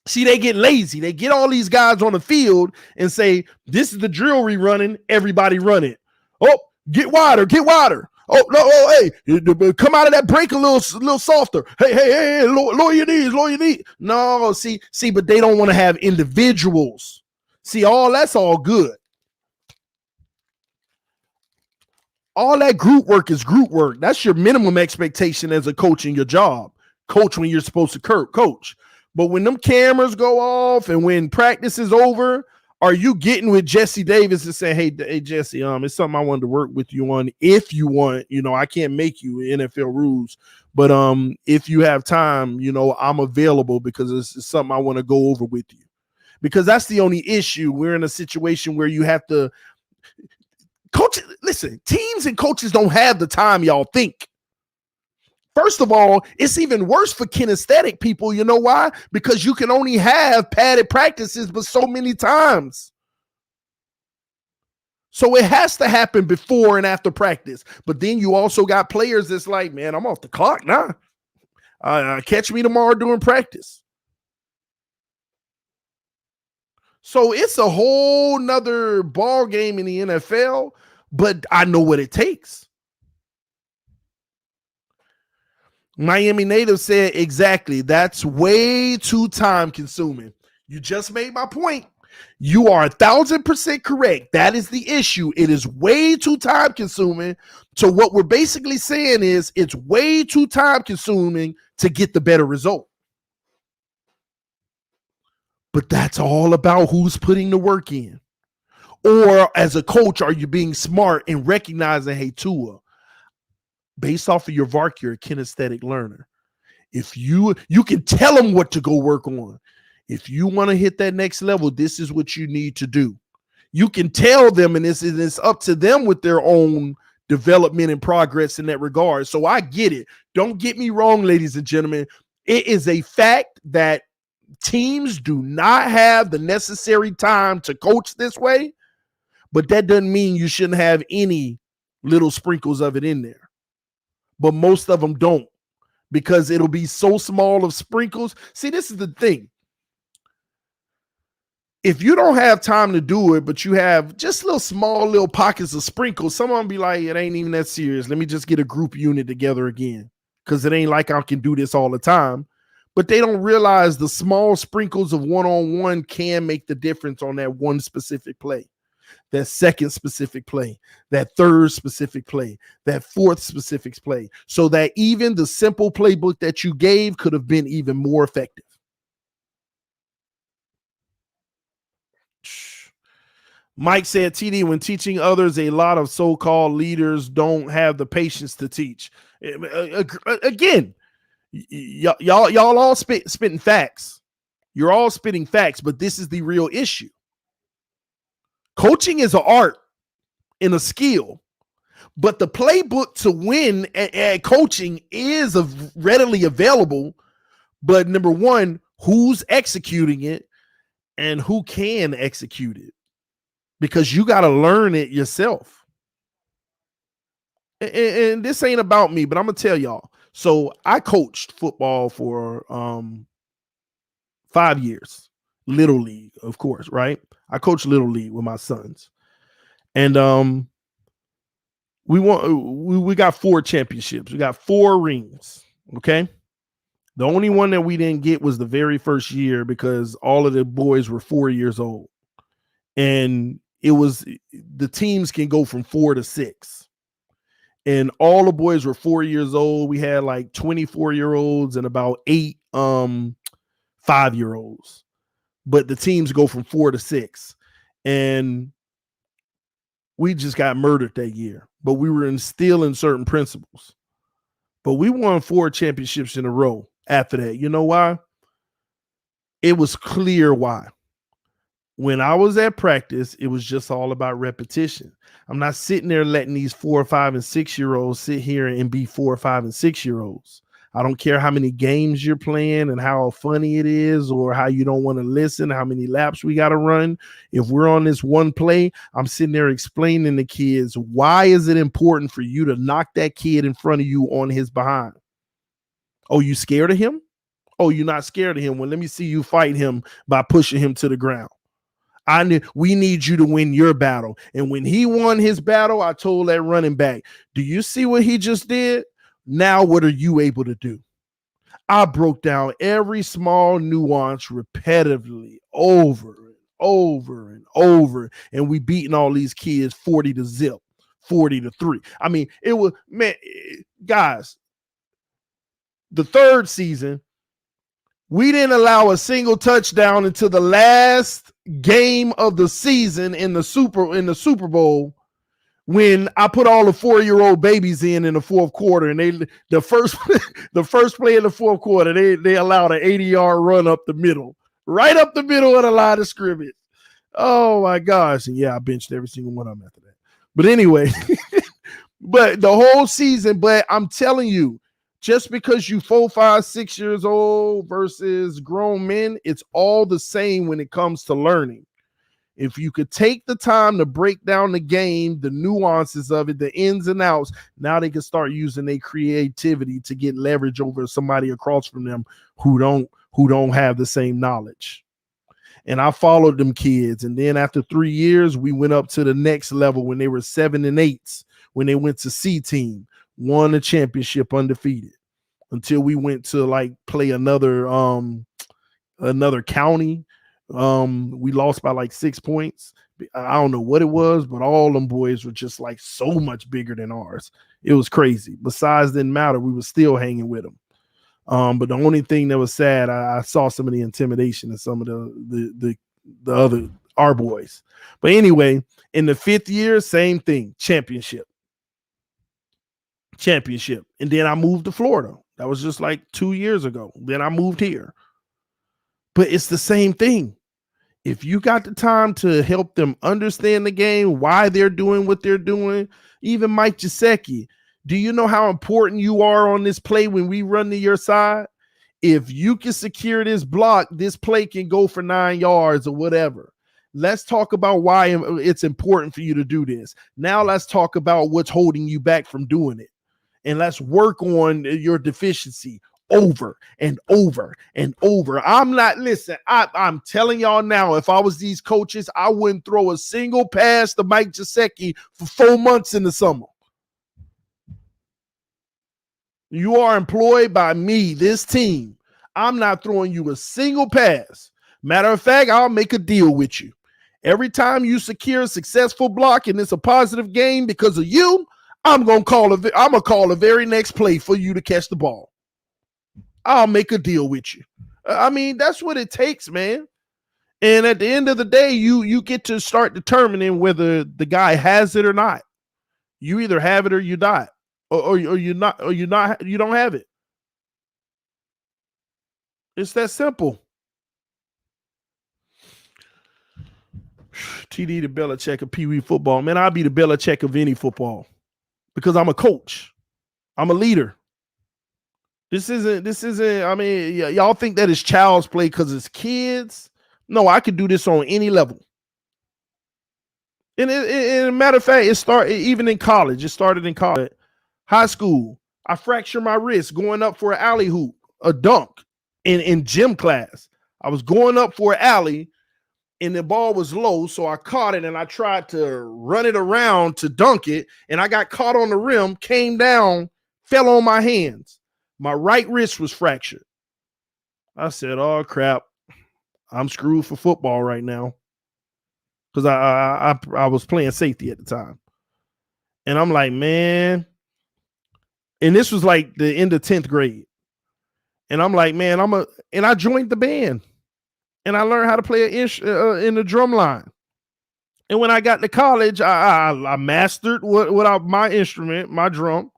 See, they get lazy. They get all these guys on the field and say, this is the drill we running. Everybody run it. Oh, get wider, get wider. Oh, no, oh, hey, come out of that break a little softer. Hey, lower your knees, lower your knees. No, see, but they don't want to have individuals. See, that's all good. All that group work is group work. That's your minimum expectation as a coach in your job. Coach when you're supposed to coach. But when them cameras go off and when practice is over, are you getting with Jesse Davis and saying, hey, Jesse, it's something I wanted to work with you on. If you want, I can't make you NFL rules, but if you have time, I'm available because it's something I want to go over with you. Because that's the only issue. We're in a situation where you have to coach. Listen, teams and coaches don't have the time y'all think. First of all, it's even worse for kinesthetic people. You know why? Because you can only have padded practices, but so many times. So it has to happen before and after practice. But then you also got players that's like, man, I'm off the clock now. Catch me tomorrow during practice. So it's a whole nother ball game in the NFL, but I know what it takes. Miami native said exactly. That's way too time consuming. You just made my point. You are 1,000% correct. That is the issue. It is way too time consuming. So what we're basically saying is it's way too time consuming to get the better result. But that's all about who's putting the work in. Or as a coach, are you being smart and recognizing, hey, Tua, based off of your VARC, you're a kinesthetic learner. If you can tell them what to go work on. If you want to hit that next level, this is what you need to do. You can tell them, and it's up to them with their own development and progress in that regard. So I get it. Don't get me wrong, ladies and gentlemen. It is a fact that teams do not have the necessary time to coach this way, but that doesn't mean you shouldn't have any little sprinkles of it in there. But most of them don't, because it'll be so small of sprinkles. See, this is the thing. If you don't have time to do it, but you have just small little pockets of sprinkles, someone be like, it ain't even that serious. Let me just get a group unit together again, because it ain't like I can do this all the time. But they don't realize the small sprinkles of one-on-one can make the difference on that one specific play. That second specific play, that third specific play, that fourth specific play, so that even the simple playbook that you gave could have been even more effective. Mike said, TD, when teaching others, a lot of so-called leaders don't have the patience to teach. Again, y'all all spitting facts. You're all spitting facts, but this is the real issue. Coaching is an art and a skill, but the playbook to win at coaching is readily available. But number one, who's executing it and who can execute it? Because you got to learn it yourself. and this ain't about me, but I'm gonna tell y'all. So I coached football for 5 years, Little League, of course, right? I coached Little League with my sons, and we got 4 championships. We got 4 rings. Okay. The only one that we didn't get was the very first year because all of the boys were 4 years old. And it was the teams can go from 4 to 6. And all the boys were 4 years old. We had like 24-year-olds and about 8 5-year-olds. But the teams go from 4 to 6. And we just got murdered that year. But we were instilling certain principles. But we won 4 championships in a row after that. You know why? It was clear why. When I was at practice, it was just all about repetition. I'm not sitting there letting these 4, 5, and 6-year-olds sit here and be 4, 5, and 6-year-olds. I don't care how many games you're playing and how funny it is or how you don't want to listen, how many laps we got to run. If we're on this one play, I'm sitting there explaining to kids, why is it important for you to knock that kid in front of you on his behind? Oh, you scared of him? Oh, you're not scared of him? Well, let me see you fight him by pushing him to the ground. We need you to win your battle. And when he won his battle, I told that running back, do you see what he just did? Now what are you able to do? I broke down every small nuance repetitively over and over and over. And we beating all these kids 40 to zip, 40 to 3. I mean, it was, man, guys, the third season, we didn't allow a single touchdown until the last game of the season in the Super Bowl, when I put all the 4-year-old babies in the fourth quarter, and the first play in the fourth quarter, they allowed an 80-yard run up the middle, right up the middle of the line of scrimmage. Oh my gosh. And yeah, I benched every single one of them after that. But anyway, but the whole season, but I'm telling you, just because you 4, 5, 6 years old versus grown men, it's all the same when it comes to learning. If you could take the time to break down the game, the nuances of it, the ins and outs, now they can start using their creativity to get leverage over somebody across from them who don't have the same knowledge. And I followed them kids. And then after 3 years, we went up to the next level when they were 7 and 8s, when they went to C team, won a championship undefeated, until we went to like play another county. We lost by like 6 points. I don't know what it was, but all them boys were just like so much bigger than ours. It was crazy. Besides, didn't matter. We were still hanging with them. But the only thing that was sad, I saw some of the intimidation in some of the other our boys. But anyway, in the 5th year, same thing, championship. And then I moved to Florida. That was just like 2 years ago. Then I moved here. But it's the same thing. If you got the time to help them understand the game, why they're doing what they're doing, even Mike Gesicki, do you know how important you are on this play when we run to your side? If you can secure this block, this play can go for 9 yards or whatever. Let's talk about why it's important for you to do this. Now let's talk about what's holding you back from doing it. And let's work on your deficiency over and over and over. I'm telling y'all now, if I was these coaches, I wouldn't throw a single pass to Mike Gesicki for 4 months in the summer. You are employed by me, this team. I'm not throwing you a single pass. Matter of fact, I'll make a deal with you. Every time you secure a successful block and it's a positive game because of you, I'm gonna call the very next play for you to catch the ball. I'll make a deal with you. I mean, that's what it takes, man. And at the end of the day, you get to start determining whether the guy has it or not. You either have it or you die, or you don't have it. It's that simple. TD the Belichick of Pee Wee football, man. I'll be the Belichick of any football because I'm a coach. I'm a leader. This isn't, I mean, y'all think that is child's play because it's kids. No, I could do this on any level. And a matter of fact, it started even in college. It started in college. High school, I fractured my wrist going up for an alley hoop, a dunk in gym class. I was going up for an alley and the ball was low, so I caught it and I tried to run it around to dunk it, and I got caught on the rim, came down, fell on my hands. My right wrist was fractured. I said, oh, crap. I'm screwed for football right now because I was playing safety at the time. And I'm like, man. And this was like the end of 10th grade. And I'm like, man, and I joined the band. And I learned how to play in the drum line. And when I got to college, I mastered what my instrument, my drum.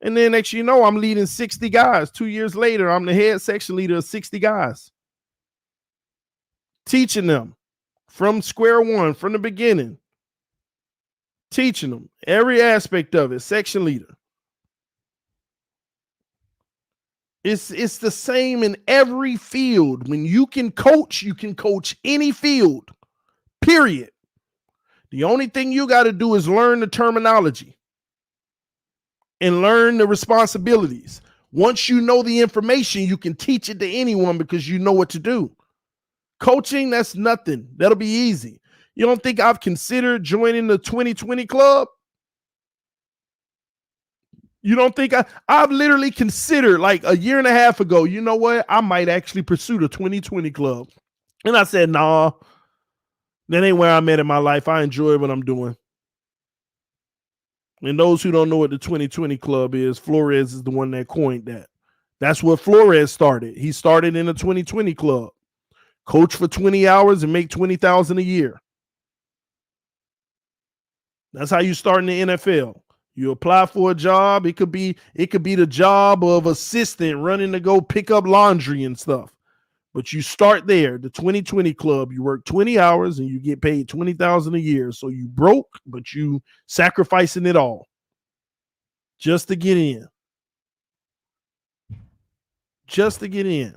And then next you know, I'm leading 60 guys. 2 years later, I'm the head section leader of 60 guys. Teaching them from square one, from the beginning. Teaching them every aspect of it, section leader. It's the same in every field. When you can coach any field, period. The only thing you got to do is learn the terminology and learn the responsibilities. Once you know the information, you can teach it to anyone because you know what to do. Coaching, that's nothing. That'll be easy. You don't think I've considered joining the 2020 club? You don't think I've literally considered like a year and a half ago, you know what? I might actually pursue the 2020 club. And I said, nah, that ain't where I'm at in my life. I enjoy what I'm doing. And those who don't know what the 2020 club is, Flores is the one that coined that. That's what Flores started. He started in the 2020 club. Coach for 20 hours and make $20,000 a year. That's how you start in the NFL. You apply for a job. It could be the job of assistant running to go pick up laundry and stuff. But you start there, the 2020 club. You work 20 hours and you get paid $20,000 a year. So you broke, but you sacrificing it all just to get in. Just to get in.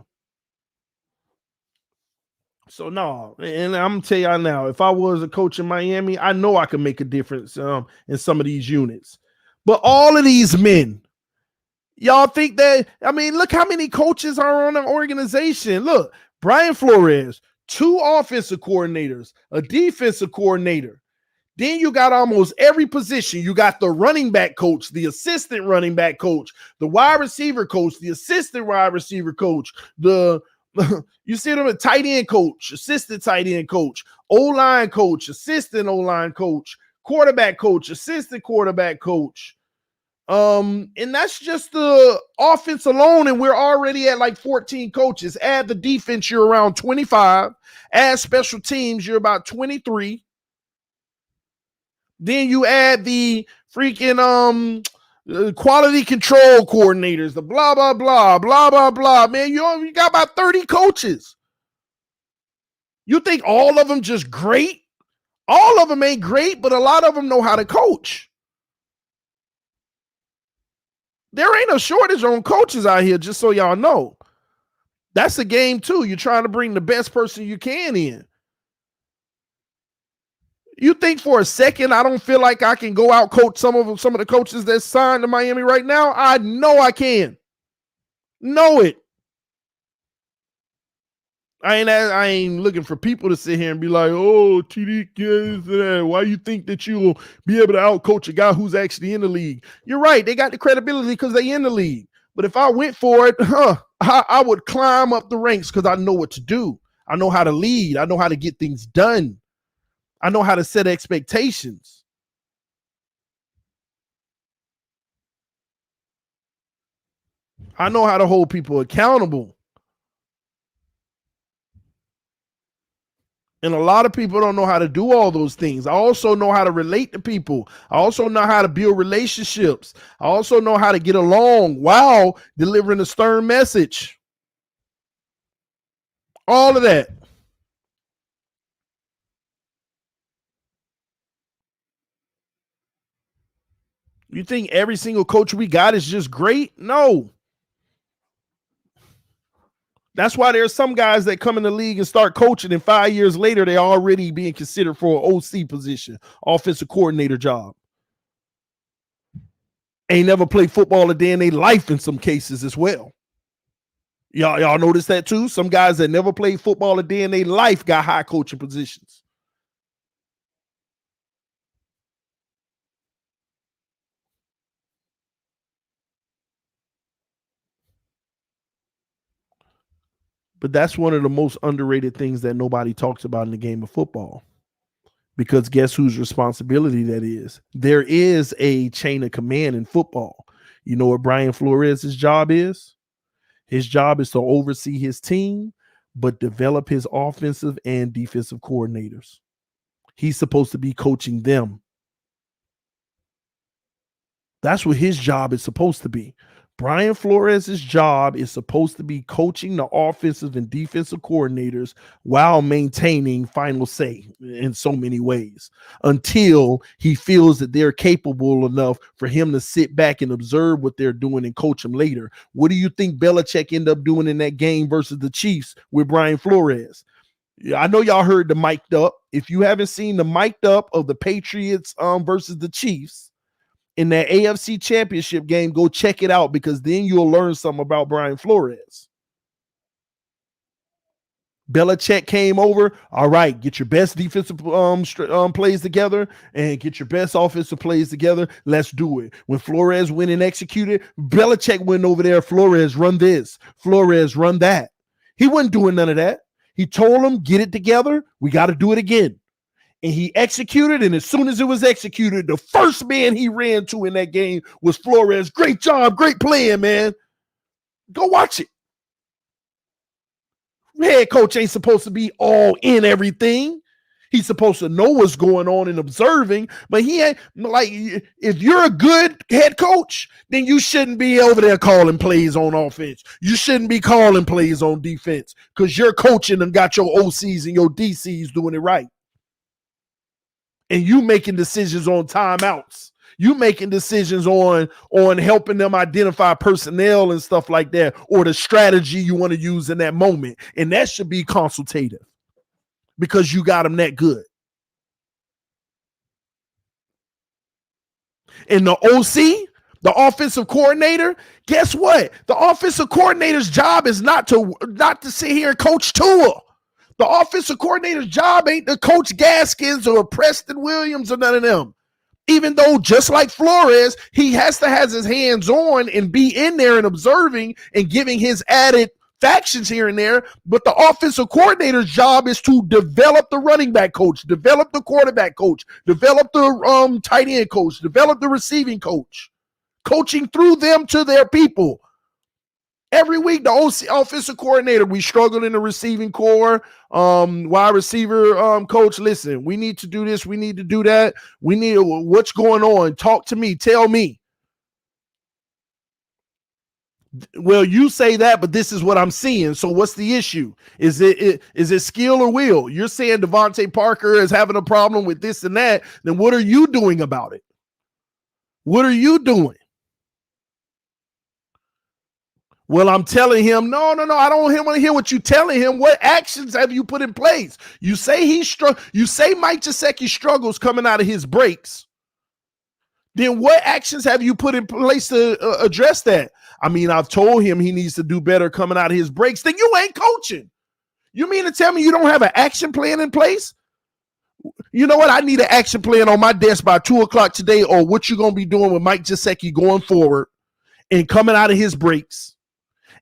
So no, and I'm gonna tell y'all now, if I was a coach in Miami, I know I could make a difference in some of these units. But all of these men, y'all think that, I mean, look how many coaches are on an organization. Look, Brian Flores, 2 offensive coordinators, a defensive coordinator. Then you got almost every position. You got the running back coach, the assistant running back coach, the wide receiver coach, the assistant wide receiver coach, you see them, a tight end coach, assistant tight end coach, O-line coach, assistant O-line coach, quarterback coach, assistant quarterback coach. And that's just the offense alone, and we're already at like 14 coaches. Add the defense, you're around 25. Add special teams, you're about 23. Then you add the freaking quality control coordinators, the blah, blah, blah, blah, blah, blah. Man, you got about 30 coaches. You think all of them just great? All of them ain't great, but a lot of them know how to coach. There ain't a shortage on coaches out here, just so y'all know. That's a game too. You're trying to bring the best person you can in. You think for a second I don't feel like I can go out coach some of the coaches that signed to Miami right now? I know I can. Know it. I ain't looking for people to sit here and be like, oh, TD, why you think that you will be able to outcoach a guy who's actually in the league? You're right. They got the credibility because they in the league. But if I went for it, I would climb up the ranks because I know what to do. I know how to lead. I know how to get things done. I know how to set expectations. I know how to hold people accountable. And a lot of people don't know how to do all those things. I also know how to relate to people. I also know how to build relationships. I also know how to get along while delivering a stern message. All of that. You think every single coach we got is just great? No. That's why there's some guys that come in the league and start coaching, and 5 years later, they're already being considered for an OC position, offensive coordinator job. Ain't never played football a day in their life in some cases as well. Y'all notice that too? Some guys that never played football a day in their life got high coaching positions. But that's one of the most underrated things that nobody talks about in the game of football. Because guess whose responsibility that is? There is a chain of command in football. You know what Brian Flores' job is? His job is to oversee his team, but develop his offensive and defensive coordinators. He's supposed to be coaching them. That's what his job is supposed to be. Brian Flores' job is supposed to be coaching the offensive and defensive coordinators while maintaining final say in so many ways until he feels that they're capable enough for him to sit back and observe what they're doing and coach them later. What do you think Belichick ended up doing in that game versus the Chiefs with Brian Flores? I know y'all heard the mic'd up. If you haven't seen the mic'd up of the Patriots versus the Chiefs in that AFC championship game, go check it out because then you'll learn something about Brian Flores. Belichick came over. All right, get your best defensive plays together and get your best offensive plays together. Let's do it. When Flores went and executed, Belichick went over there. Flores, run this. Flores, run that. He wasn't doing none of that. He told him, get it together. We got to do it again. And he executed, and as soon as it was executed, the first man he ran to in that game was Flores. Great job, great playing, man. Go watch it. Head coach ain't supposed to be all in everything. He's supposed to know what's going on and observing, but he ain't like, if you're a good head coach, then you shouldn't be over there calling plays on offense. You shouldn't be calling plays on defense because you're coaching and got your OCs and your DCs doing it right. And you making decisions on timeouts. You making decisions on helping them identify personnel and stuff like that, or the strategy you want to use in that moment. And that should be consultative because you got them that good. And the OC, the offensive coordinator, guess what? The offensive coordinator's job is not to sit here and coach Tua. The offensive coordinator's job ain't to coach Gaskins or Preston Williams or none of them. Even though, just like Flores, he has to have his hands on and be in there and observing and giving his added factions here and there. But the offensive coordinator's job is to develop the running back coach, develop the quarterback coach, develop the tight end coach, develop the receiving coach, coaching through them to their people. Every week, the OC offensive coordinator, we struggled in the receiving core, wide receiver coach. Listen, we need to do this. We need to do that. We need what's going on. Talk to me. Tell me. Well, you say that, but this is what I'm seeing. So what's the issue? Is it skill or will? You're saying Devontae Parker is having a problem with this and that. Then what are you doing about it? What are you doing? Well, I'm telling him, no, I don't want to hear what you're telling him. What actions have you put in place? You say you say Mike Gesicki struggles coming out of his breaks. Then what actions have you put in place to address that? I mean, I've told him he needs to do better coming out of his breaks. Then you ain't coaching. You mean to tell me you don't have an action plan in place? You know what? I need an action plan on my desk by 2:00 today, or what you're going to be doing with Mike Gesicki going forward and coming out of his breaks.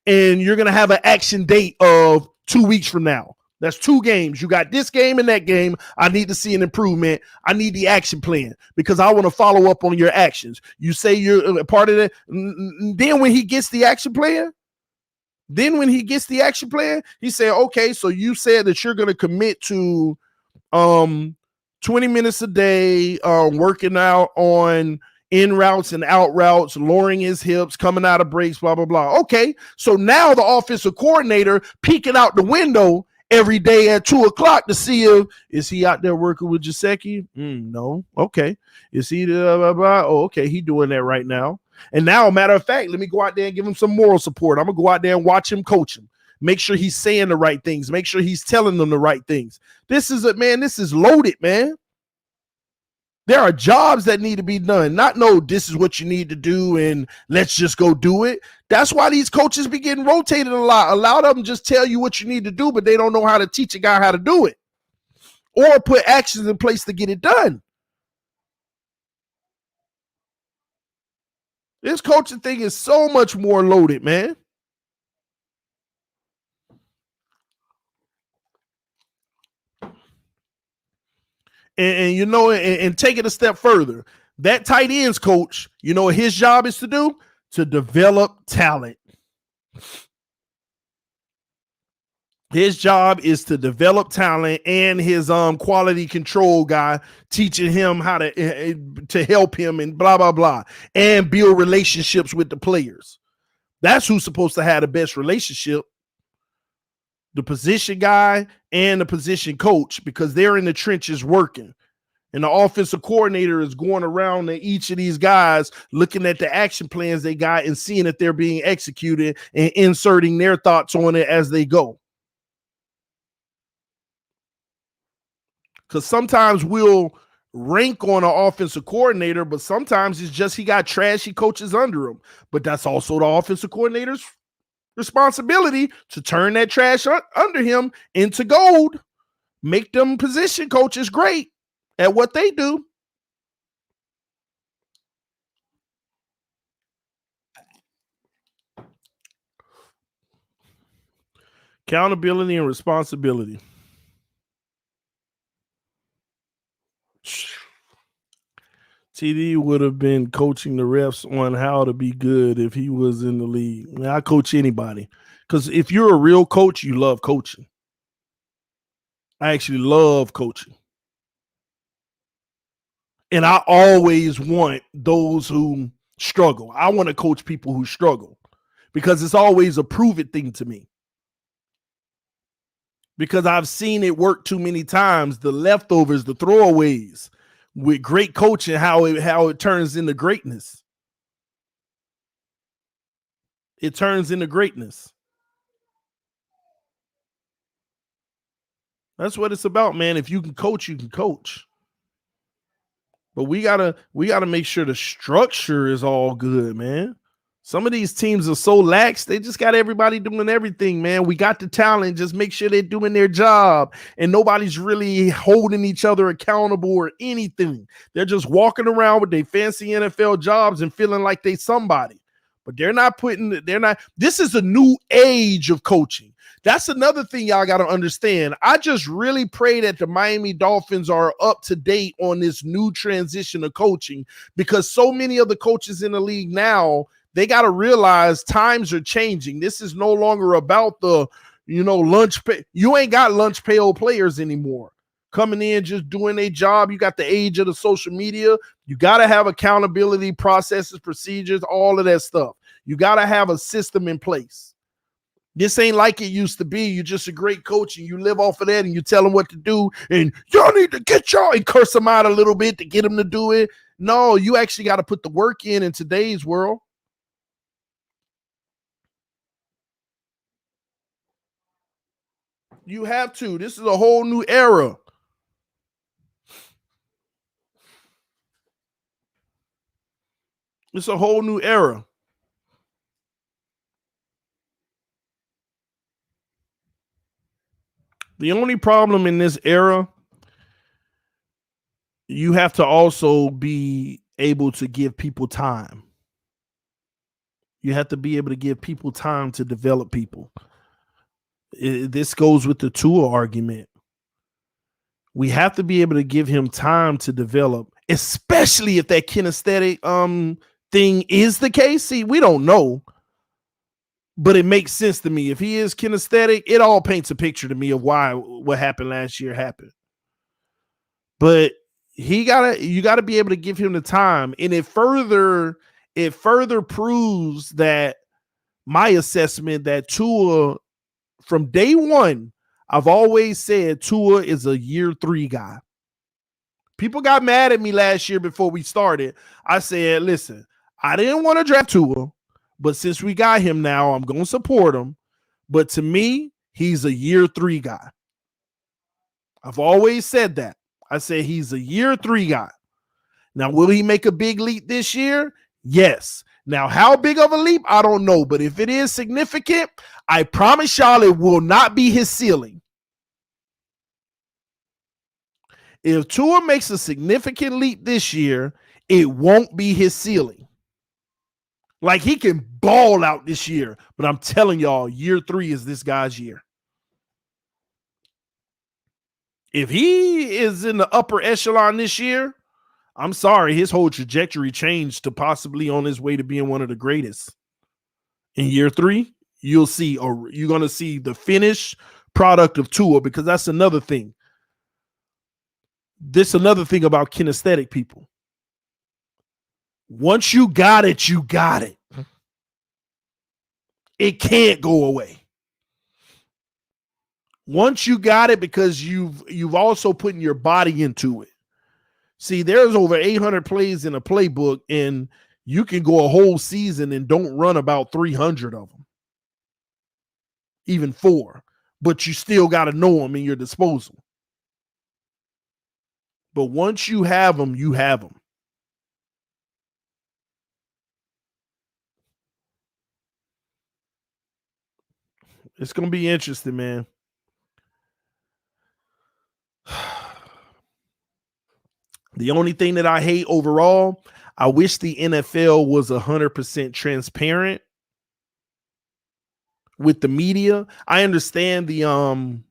And you're going to have an action date of 2 weeks from now. That's 2 games. You got this game and that game. I need to see an improvement. I need the action plan because I want to follow up on your actions. You say you're a part of that. Then when he gets the action plan, he said, okay, so you said that you're going to commit to 20 minutes a day, working out on in routes and out routes, lowering his hips, coming out of breaks, blah, blah, blah. Okay, so now the offensive coordinator peeking out the window every day at 2:00 to see is he out there working with Gesicki? No. Okay. Is he oh, okay, he doing that right now. And now, matter of fact, let me go out there and give him some moral support. I'm going to go out there and watch him coach him. Make sure he's saying the right things. Make sure he's telling them the right things. This is loaded, man. There are jobs that need to be done. Not no, this is what you need to do and let's just go do it. That's why these coaches be getting rotated a lot. A lot of them just tell you what you need to do, but they don't know how to teach a guy how to do it or put actions in place to get it done. This coaching thing is so much more loaded, man. And you know, and take it a step further. That tight ends coach, you know what his job is to do? To develop talent. His job is to develop talent, and his quality control guy teaching him how to help him and blah blah blah, and build relationships with the players. That's who's supposed to have the best relationship. The position guy and the position coach, because they're in the trenches working. And the offensive coordinator is going around to each of these guys, looking at the action plans they got and seeing if they're being executed and inserting their thoughts on it as they go. Because sometimes we'll rank on an offensive coordinator, but sometimes it's just he got trashy coaches under him. But that's also the offensive coordinator's responsibility to turn that trash under him into gold, make them position coaches great at what they do. Accountability and responsibility. TD would have been coaching the refs on how to be good if he was in the league. I mean, I coach anybody, because if you're a real coach, you love coaching. I actually love coaching. And I always want those who struggle. I want to coach people who struggle, because it's always a prove it thing to me. Because I've seen it work too many times. The leftovers, the throwaways, with great coaching, how it turns into greatness. It turns into greatness. That's what it's about, man. If you can coach, you can coach. But we gotta make sure the structure is all good, man. Some of these teams are so lax, they just got everybody doing everything, man. We got the talent, just make sure they're doing their job, and nobody's really holding each other accountable or anything. They're just walking around with their fancy NFL jobs and feeling like they somebody. But this is a new age of coaching. That's another thing y'all got to understand. I just really pray that the Miami Dolphins are up to date on this new transition of coaching, because so many of the coaches in the league now, they got to realize times are changing. This is no longer about the, lunch pay. You ain't got lunch pail players anymore coming in just doing their job. You got the age of the social media. You got to have accountability processes, procedures, all of that stuff. You got to have a system in place. This ain't like it used to be. You're just a great coach and you live off of that and you tell them what to do and y'all need to get y'all and curse them out a little bit to get them to do it. No, you actually got to put the work in today's world. You have to. This is a whole new era. It's a whole new era. The only problem in this era, you have to also be able to give people time. You have to be able to give people time to develop people. This goes with the Tua argument. We have to be able to give him time to develop, especially if that kinesthetic thing is the case. See, we don't know, but it makes sense to me. If he is kinesthetic, it all paints a picture to me of why what happened last year happened. But you gotta be able to give him the time, and it further proves that my assessment that Tua, from day one, I've always said Tua is a year 3 guy. People got mad at me last year before we started. I said, listen, I didn't want to draft Tua, but since we got him now, I'm going to support him. But to me, he's a year 3 guy. I've always said that. I say he's a year 3 guy. Now, will he make a big leap this year? Yes. Now, how big of a leap? I don't know. But if it is significant, I promise y'all it will not be his ceiling. If Tua makes a significant leap this year, it won't be his ceiling. Like, he can ball out this year, but I'm telling y'all, year 3 is this guy's year. If he is in the upper echelon this year, I'm sorry, his whole trajectory changed to possibly on his way to being one of the greatest. In year 3, you'll see, or you're going to see the finished product of Tua, because that's another thing. This another thing about kinesthetic people. Once you got it, you got it. It can't go away. Once you got it, because you've also put your body into it. See, there's over 800 plays in a playbook, and you can go a whole season and don't run about 300 of them, even 4, but you still got to know them in your disposal. But once you have them, you have them. It's going to be interesting, man. The only thing that I hate overall, I wish the NFL was 100% transparent with the media. I understand the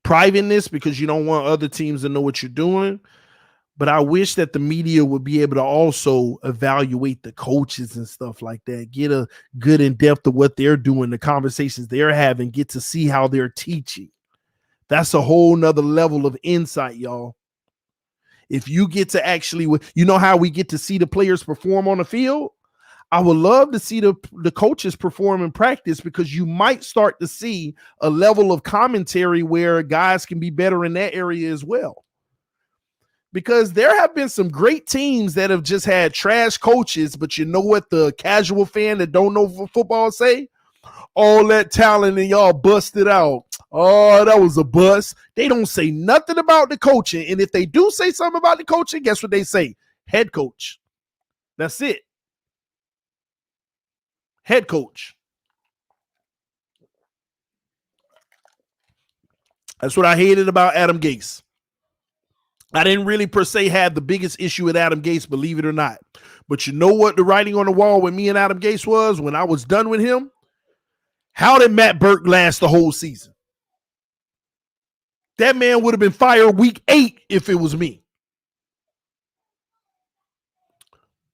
privateness because you don't want other teams to know what you're doing, but I wish that the media would be able to also evaluate the coaches and stuff like that, get a good in-depth of what they're doing, the conversations they're having, get to see how they're teaching. That's a whole nother level of insight, y'all. If you get to actually, you know how we get to see the players perform on the field? I would love to see the coaches perform in practice, because you might start to see a level of commentary where guys can be better in that area as well. Because there have been some great teams that have just had trash coaches, but you know what the casual fan that don't know football say? All that talent and y'all busted out. Oh, that was a bust. They don't say nothing about the coaching. And if they do say something about the coaching, guess what they say? Head coach. That's it. Head coach. That's what I hated about Adam Gase. I didn't really per se have the biggest issue with Adam Gase, believe it or not. But you know what the writing on the wall with me and Adam Gase was when I was done with him? How did Matt Burke last the whole season? That man would have been fired week 8 if it was me.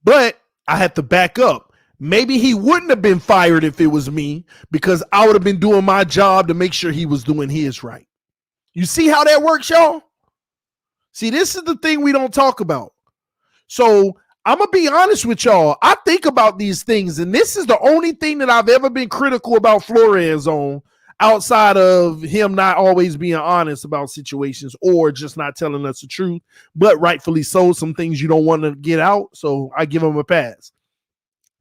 But I had to back up. Maybe he wouldn't have been fired if it was me, because I would have been doing my job to make sure he was doing his right. You see how that works, y'all? See, this is the thing we don't talk about. So I'm going to be honest with y'all. I think about these things, and this is the only thing that I've ever been critical about Flores on, outside of him not always being honest about situations or just not telling us the truth, but rightfully so, some things you don't want to get out, so I give him a pass.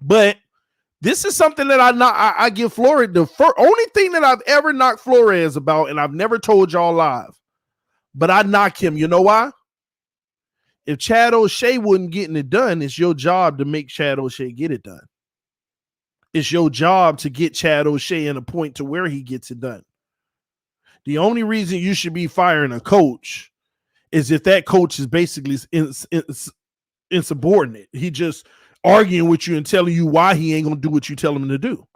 But this is something that I give Flores the only thing that I've ever knocked Flores about, and I've never told y'all live, but I knock him. You know why? If Chad O'Shea wasn't getting it done, it's your job to make Chad O'Shea get it done. It's your job to get Chad O'Shea in a point to where he gets it done. The only reason you should be firing a coach is if that coach is basically insubordinate. He just arguing with you and telling you why he ain't going to do what you tell him to do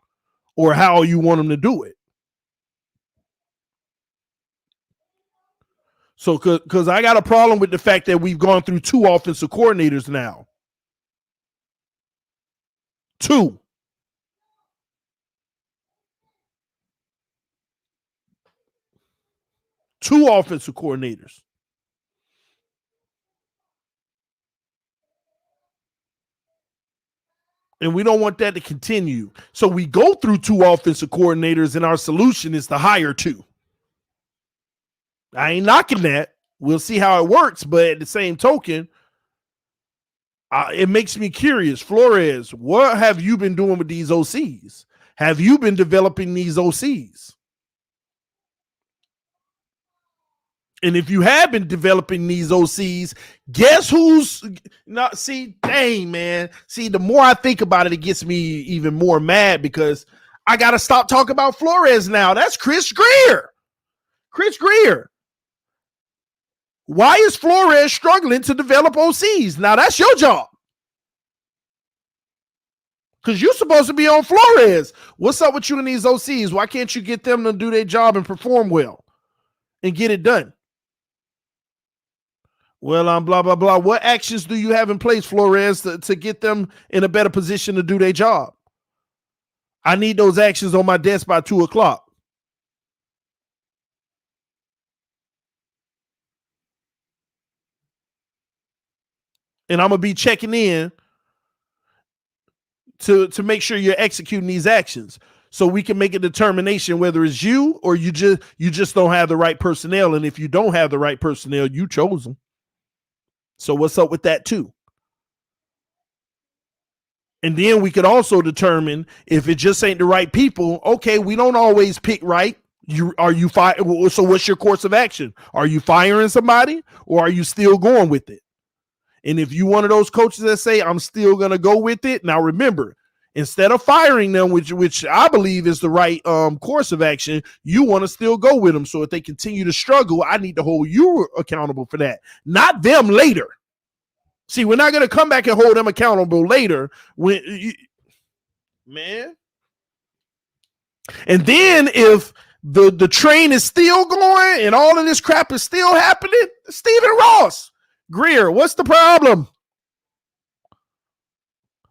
or how you want him to do it. So, because I got a problem with the fact that we've gone through 2 offensive coordinators now. 2. Two offensive coordinators. And we don't want that to continue. So we go through 2 offensive coordinators, and our solution is to hire 2. I ain't knocking that. We'll see how it works. But at the same token, it makes me curious. Flores, what have you been doing with these OCs? Have you been developing these OCs? And if you have been developing these OCs, guess who's not? See, dang, man. See, the more I think about it, it gets me even more mad because I got to stop talking about Flores now. That's Chris Grier. Chris Grier. Why is Flores struggling to develop OCs? Now, that's your job. Because you're supposed to be on Flores. What's up with you and these OCs? Why can't you get them to do their job and perform well and get it done? Well, blah, blah, blah. What actions do you have in place, Flores, to get them in a better position to do their job? I need those actions on my desk by 2 o'clock. And I'm going to be checking in to make sure you're executing these actions so we can make a determination whether it's you or you just don't have the right personnel. And if you don't have the right personnel, you chose them. So what's up with that too? And then we could also determine if it just ain't the right people. Okay, we don't always pick right. So what's your course of action? Are you firing somebody or are you still going with it? And if you one of those coaches that say I'm still gonna go with it, now remember, instead of firing them, which I believe is the right course of action, you want to still go with them. So if they continue to struggle, I need to hold you accountable for that, not them later. See, we're not going to come back and hold them accountable later. Man. And then if the train is still going and all of this crap is still happening, Stephen Ross, Grier, what's the problem?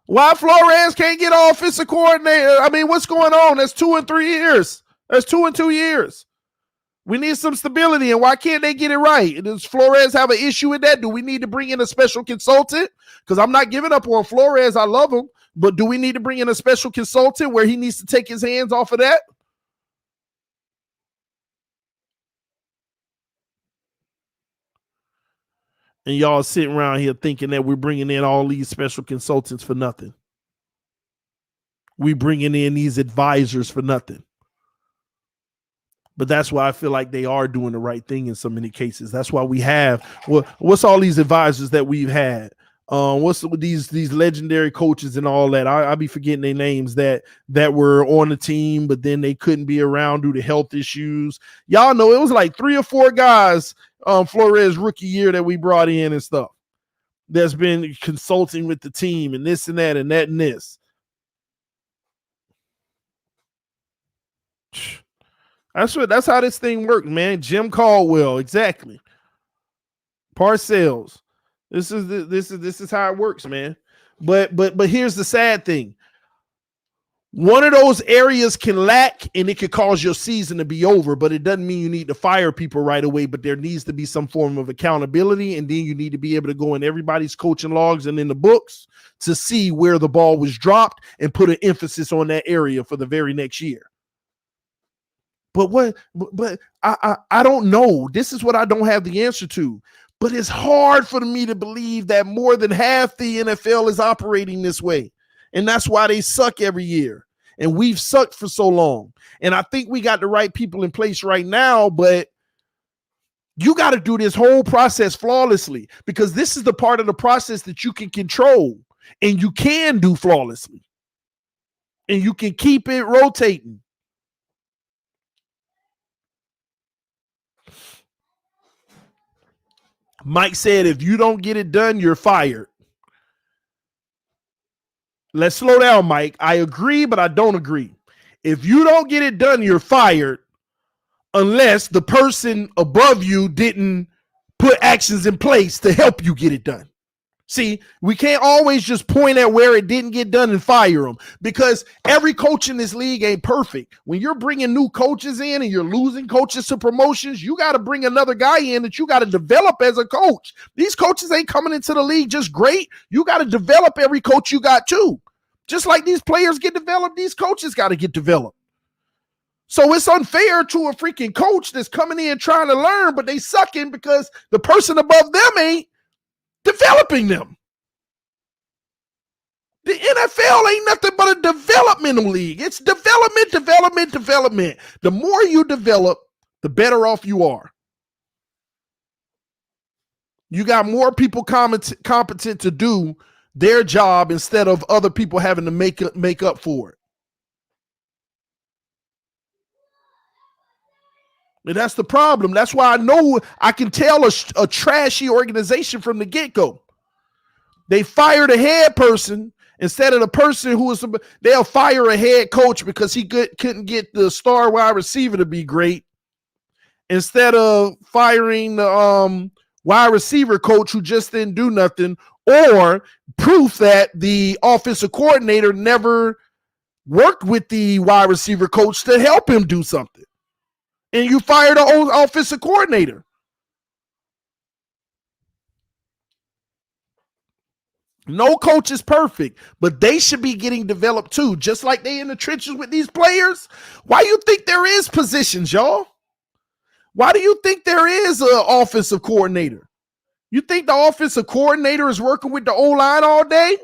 Why Flores can't get offensive coordinator? I mean, what's going on? That's 2 and 3 years. That's 2 and 2 years. We need some stability, and why can't they get it right? Does Flores have an issue with that? Do we need to bring in a special consultant? Because I'm not giving up on Flores. I love him. But do we need to bring in a special consultant where he needs to take his hands off of that? And y'all sitting around here thinking that we're bringing in all these special consultants for nothing. We bringing in these advisors for nothing. But that's why I feel like they are doing the right thing in so many cases. That's why we have what's all these advisors that we've had. What's these legendary coaches and all that? I'll be forgetting their names that were on the team, but then they couldn't be around due to health issues. Y'all know it was like 3 or 4 guys Flores rookie year that we brought in and stuff that's been consulting with the team and this and that and that and this. That's how this thing works, man. Jim Caldwell, exactly. Parcells. This is how it works, man. But here's the sad thing. One of those areas can lack and it could cause your season to be over, but it doesn't mean you need to fire people right away, but there needs to be some form of accountability, and then you need to be able to go in everybody's coaching logs and in the books to see where the ball was dropped and put an emphasis on that area for the very next year. But I don't know. This is what I don't have the answer to. But it's hard for me to believe that more than half the NFL is operating this way. And that's why they suck every year. And we've sucked for so long. And I think we got the right people in place right now, but you got to do this whole process flawlessly, because this is the part of the process that you can control and you can do flawlessly. And you can keep it rotating. Mike said, if you don't get it done, you're fired. Let's slow down, Mike. I agree, but I don't agree. If you don't get it done, you're fired unless the person above you didn't put actions in place to help you get it done. See, we can't always just point at where it didn't get done and fire them, because every coach in this league ain't perfect. When you're bringing new coaches in and you're losing coaches to promotions, you got to bring another guy in that you got to develop as a coach. These coaches ain't coming into the league just great. You got to develop every coach you got too. Just like these players get developed, these coaches got to get developed. So it's unfair to a freaking coach that's coming in trying to learn, but they sucking because the person above them ain't developing them. The NFL ain't nothing but a developmental league. It's development. The more you develop, the better off you are. You got more people competent to do their job instead of other people having to make up for it. And that's the problem. That's why I know I can tell a trashy organization from the get-go. They fired a head person instead of the person who was. They'll fire a head coach because he couldn't get the star wide receiver to be great, instead of firing the wide receiver coach who just didn't do nothing, or proof that the offensive coordinator never worked with the wide receiver coach to help him do something. And you fired the old offensive coordinator. No coach is perfect, but they should be getting developed too, just like they in the trenches with these players. Why you think there is positions, y'all? Why do you think there is an offensive coordinator? You think the offensive coordinator is working with the O-line all day?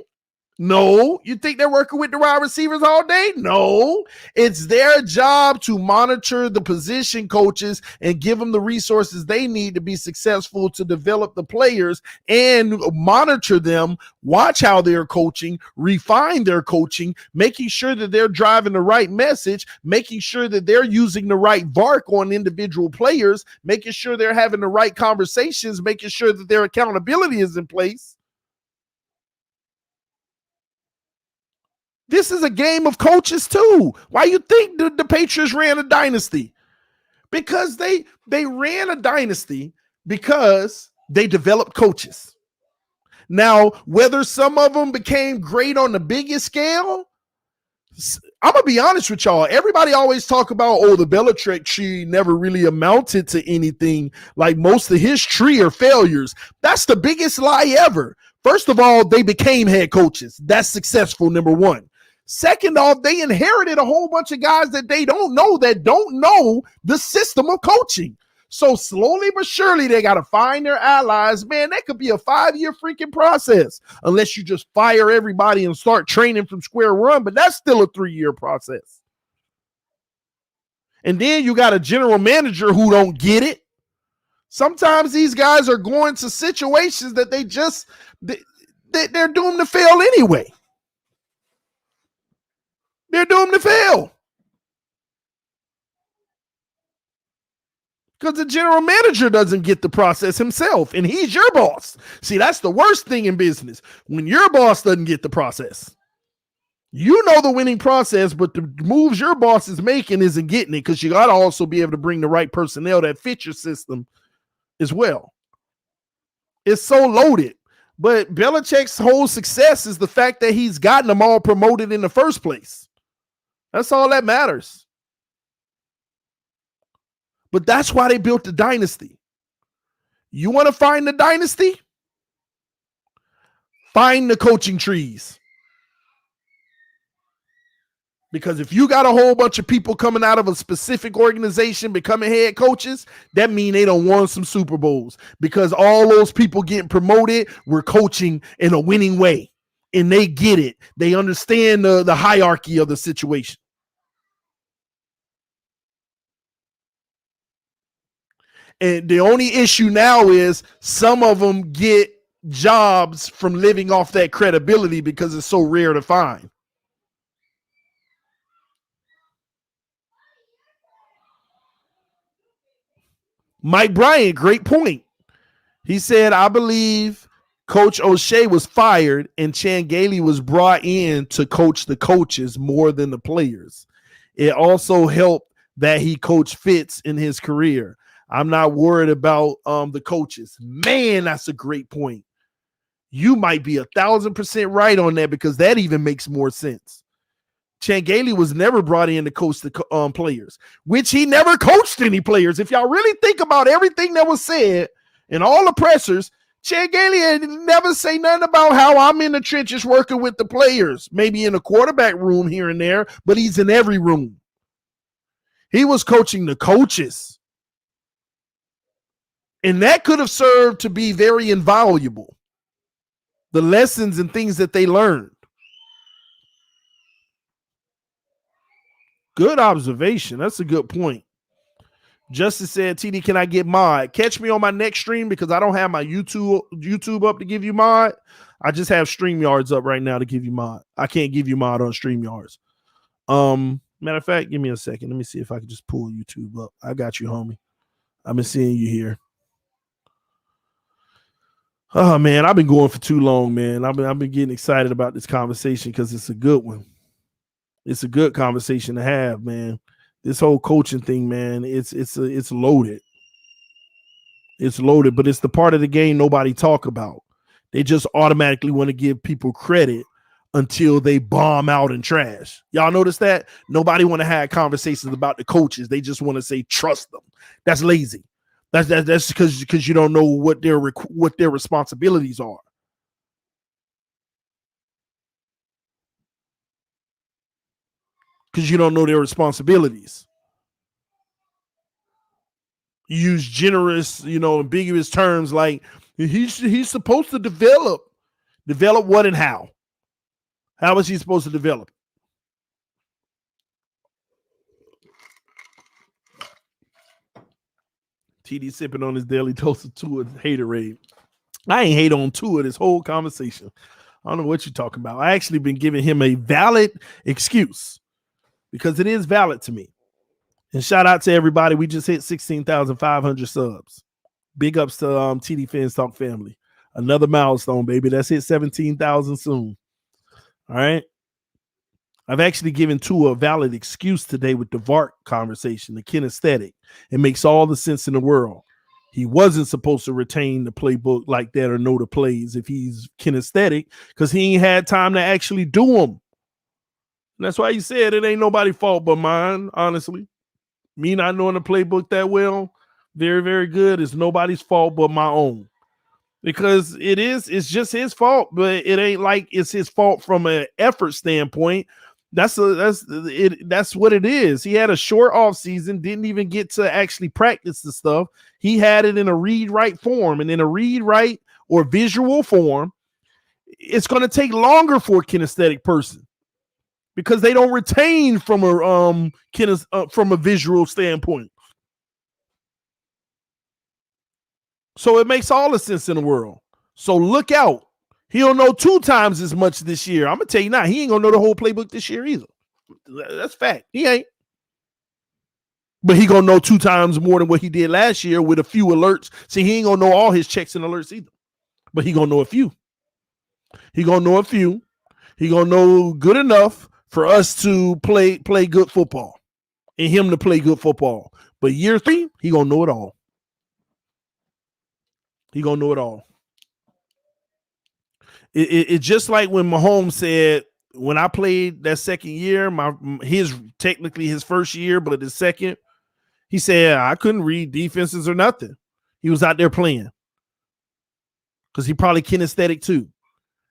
No. You think they're working with the wide receivers all day? No. It's their job to monitor the position coaches and give them the resources they need to be successful to develop the players and monitor them, watch how they're coaching, refine their coaching, making sure that they're driving the right message, making sure that they're using the right VARC on individual players, making sure they're having the right conversations, making sure that their accountability is in place. This is a game of coaches too. Why you think the Patriots ran a dynasty? Because they ran a dynasty because they developed coaches. Now, whether some of them became great on the biggest scale, I'm going to be honest with y'all. Everybody always talk about, the Belichick tree never really amounted to anything. Like most of his tree are failures. That's the biggest lie ever. First of all, they became head coaches. That's successful, number one. Second off, they inherited a whole bunch of guys that don't know the system of coaching. So slowly but surely, they got to find their allies. Man, that could be a 5-year freaking process unless you just fire everybody and start training from square one. But that's still a 3-year process. And then you got a general manager who don't get it. Sometimes these guys are going to situations that they're doomed to fail anyway. They're doomed to fail. Because the general manager doesn't get the process himself, and he's your boss. See, that's the worst thing in business, when your boss doesn't get the process. You know the winning process, but the moves your boss is making isn't getting it, because you got to also be able to bring the right personnel that fit your system as well. It's so loaded. But Belichick's whole success is the fact that he's gotten them all promoted in the first place. That's all that matters. But that's why they built the dynasty. You want to find the dynasty? Find the coaching trees. Because if you got a whole bunch of people coming out of a specific organization becoming head coaches, that means they don't won some Super Bowls. Because all those people getting promoted were coaching in a winning way. And they get it. They understand the hierarchy of the situation. And the only issue now is some of them get jobs from living off that credibility because it's so rare to find. Mike Bryant, great point. He said, I believe Coach O'Shea was fired and Chan Gailey was brought in to coach the coaches more than the players. It also helped that he coached Fitz in his career. I'm not worried about the coaches. Man, that's a great point. You might be 1,000% right on that, because that even makes more sense. Chan Gailey was never brought in to coach the players, which he never coached any players. If y'all really think about everything that was said and all the pressers, Chan Gailey had never say nothing about how I'm in the trenches working with the players, maybe in the quarterback room here and there, but he's in every room. He was coaching the coaches. And that could have served to be very invaluable. The lessons and things that they learned. Good observation. That's a good point. Justice said, TD, can I get mod? Catch me on my next stream because I don't have my YouTube up to give you mod. I just have StreamYards up right now to give you mod. I can't give you mod on StreamYards. Matter of fact, give me a second. Let me see if I can just pull YouTube up. I got you, homie. I've been seeing you here. Oh man, I've been going for too long, man. I've been getting excited about this conversation because it's a good one. It's a good conversation to have, man. This whole coaching thing, man, it's loaded. It's loaded, but it's the part of the game nobody talk about. They just automatically want to give people credit until they bomb out and trash. Y'all notice that? Nobody want to have conversations about the coaches. They just want to say trust them. That's lazy. That's because you don't know what their responsibilities are. Because you don't know their responsibilities. You use generous, ambiguous terms like he's supposed to develop. Develop what and how? How is he supposed to develop? TD sipping on his daily dose of Tua haterade. I ain't hate on Tua this whole conversation. I don't know what you're talking about. I actually been giving him a valid excuse because it is valid to me. And shout out to everybody. We just hit 16,500 subs. Big ups to TDPHINSTALK family. Another milestone, baby. That's hit 17,000 soon. All right. I've actually given Tua a valid excuse today with the VART conversation, the kinesthetic. It makes all the sense in the world. He wasn't supposed to retain the playbook like that or know the plays if he's kinesthetic because he ain't had time to actually do them. And that's why he said it ain't nobody's fault but mine, honestly. Me not knowing the playbook that well, very, very good. It's nobody's fault but my own. Because it's just his fault, but it ain't like it's his fault from an effort standpoint. That's what it is. He had a short off season, didn't even get to actually practice the stuff. He had it in a read-write form, and in a read-write or visual form, it's going to take longer for a kinesthetic person because they don't retain from a visual standpoint. So it makes all the sense in the world. So look out. He'll know 2 times as much this year. I'm going to tell you now, he ain't going to know the whole playbook this year either. That's fact. He ain't. But he going to know 2 times more than what he did last year with a few alerts. See, he ain't going to know all his checks and alerts either. But he going to know a few. He going to know a few. He going to know good enough for us to play good football and him to play good football. But year 3, he going to know it all. He going to know it all. It's just like when Mahomes said, when I played that second year, technically his first year, but his second, he said, I couldn't read defenses or nothing. He was out there playing because he probably kinesthetic too.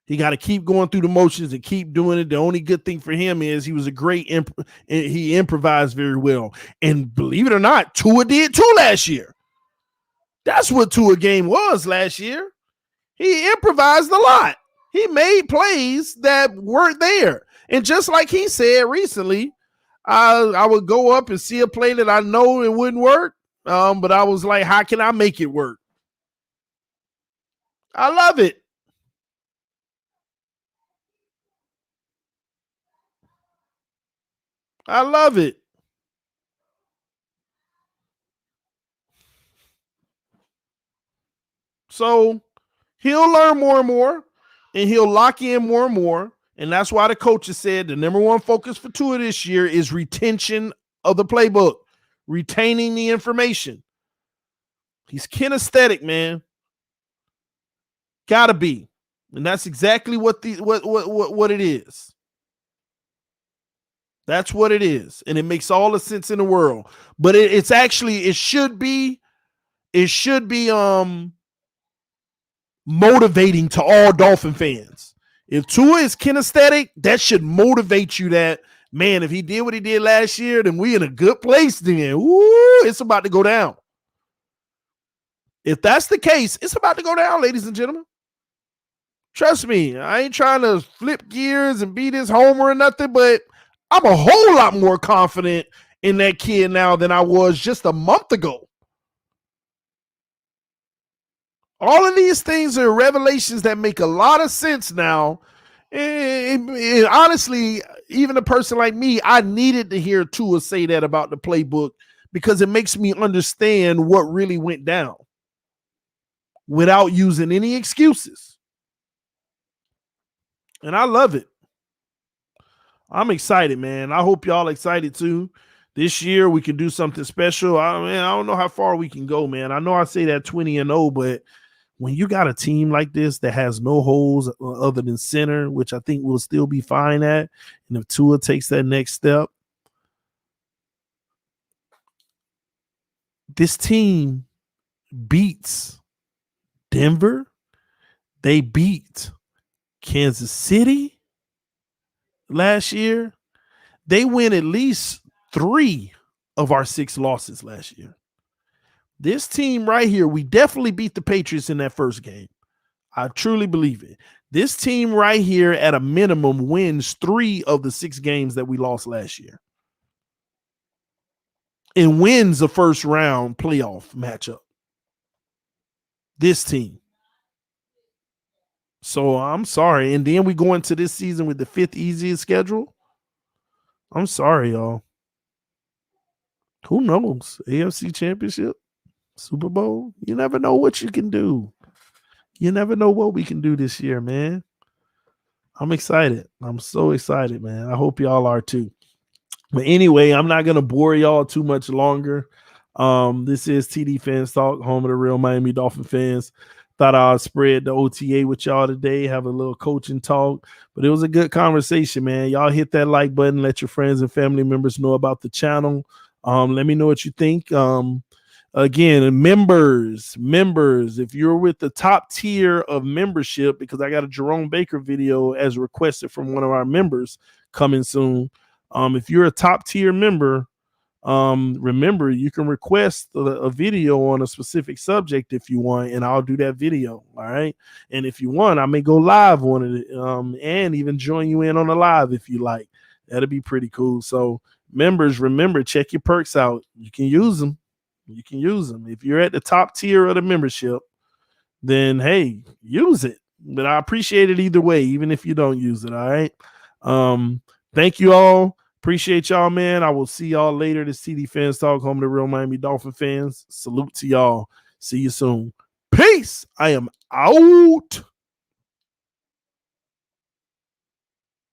He got to keep going through the motions and keep doing it. The only good thing for him is he was a great he improvised very well. And believe it or not, Tua did too last year. That's what Tua game was last year. He improvised a lot. He made plays that weren't there. And just like he said recently, I would go up and see a play that I know it wouldn't work. But I was like, how can I make it work? I love it. I love it. So he'll learn more and more, and he'll lock in more and more. And that's why the coaches said the number one focus for Tua this year is retention of the playbook, retaining the information. He's kinesthetic, man. Gotta be. And that's exactly what it is. That's what it is. And it makes all the sense in the world. But it should be motivating to all Dolphin fans. If Tua is kinesthetic, that should motivate you that, man, if he did what he did last year, then we in a good place then. Ooh, it's about to go down. If that's the case, it's about to go down, ladies and gentlemen. Trust me, I ain't trying to flip gears and be this homer or nothing, but I'm a whole lot more confident in that kid now than I was just a month ago. All of these things are revelations that make a lot of sense now. And honestly, even a person like me, I needed to hear Tua say that about the playbook because it makes me understand what really went down without using any excuses. And I love it. I'm excited, man. I hope y'all excited too. This year we can do something special. I don't know how far we can go, man. I know I say that 20-0, but when you got a team like this that has no holes other than center, which I think we'll still be fine at, and if Tua takes that next step, this team beats Denver. They beat Kansas City last year. They win at least 3 of our 6 losses last year. This team right here, we definitely beat the Patriots in that first game. I truly believe it. This team right here, at a minimum, wins 3 of the 6 games that we lost last year and wins a first round playoff matchup. This team. So I'm sorry. And then we go into this season with the 5th easiest schedule. I'm sorry, y'all. Who knows? AFC Championship, Super Bowl. You never know what you can do. You never know what we can do this year, man. I'm excited. I'm so excited, man. I hope y'all are too. But anyway, I'm not going to bore y'all too much longer. This is TD Fans Talk, home of the real Miami Dolphin fans. Thought I'd spread the OTA with y'all today, have a little coaching talk. But it was a good conversation, man. Y'all hit that like button. Let your friends and family members know about the channel. Let me know what you think. Again, members, if you're with the top tier of membership, because I got a Jerome Baker video as requested from one of our members coming soon. If you're a top tier member, remember you can request a video on a specific subject if you want, and I'll do that video. All right. And if you want, I may go live on it, and even join you in on the live if you like. That'll be pretty cool. So members, remember, check your perks out. You can use them. You can use them. If you're at the top tier of the membership, then hey, use it. But I appreciate it either way, even if you don't use it. All right. Thank you all. Appreciate y'all, man. I will see y'all later. This TD Fans Talk, home of the real Miami Dolphin fans. Salute to y'all. See you soon. Peace. I am out.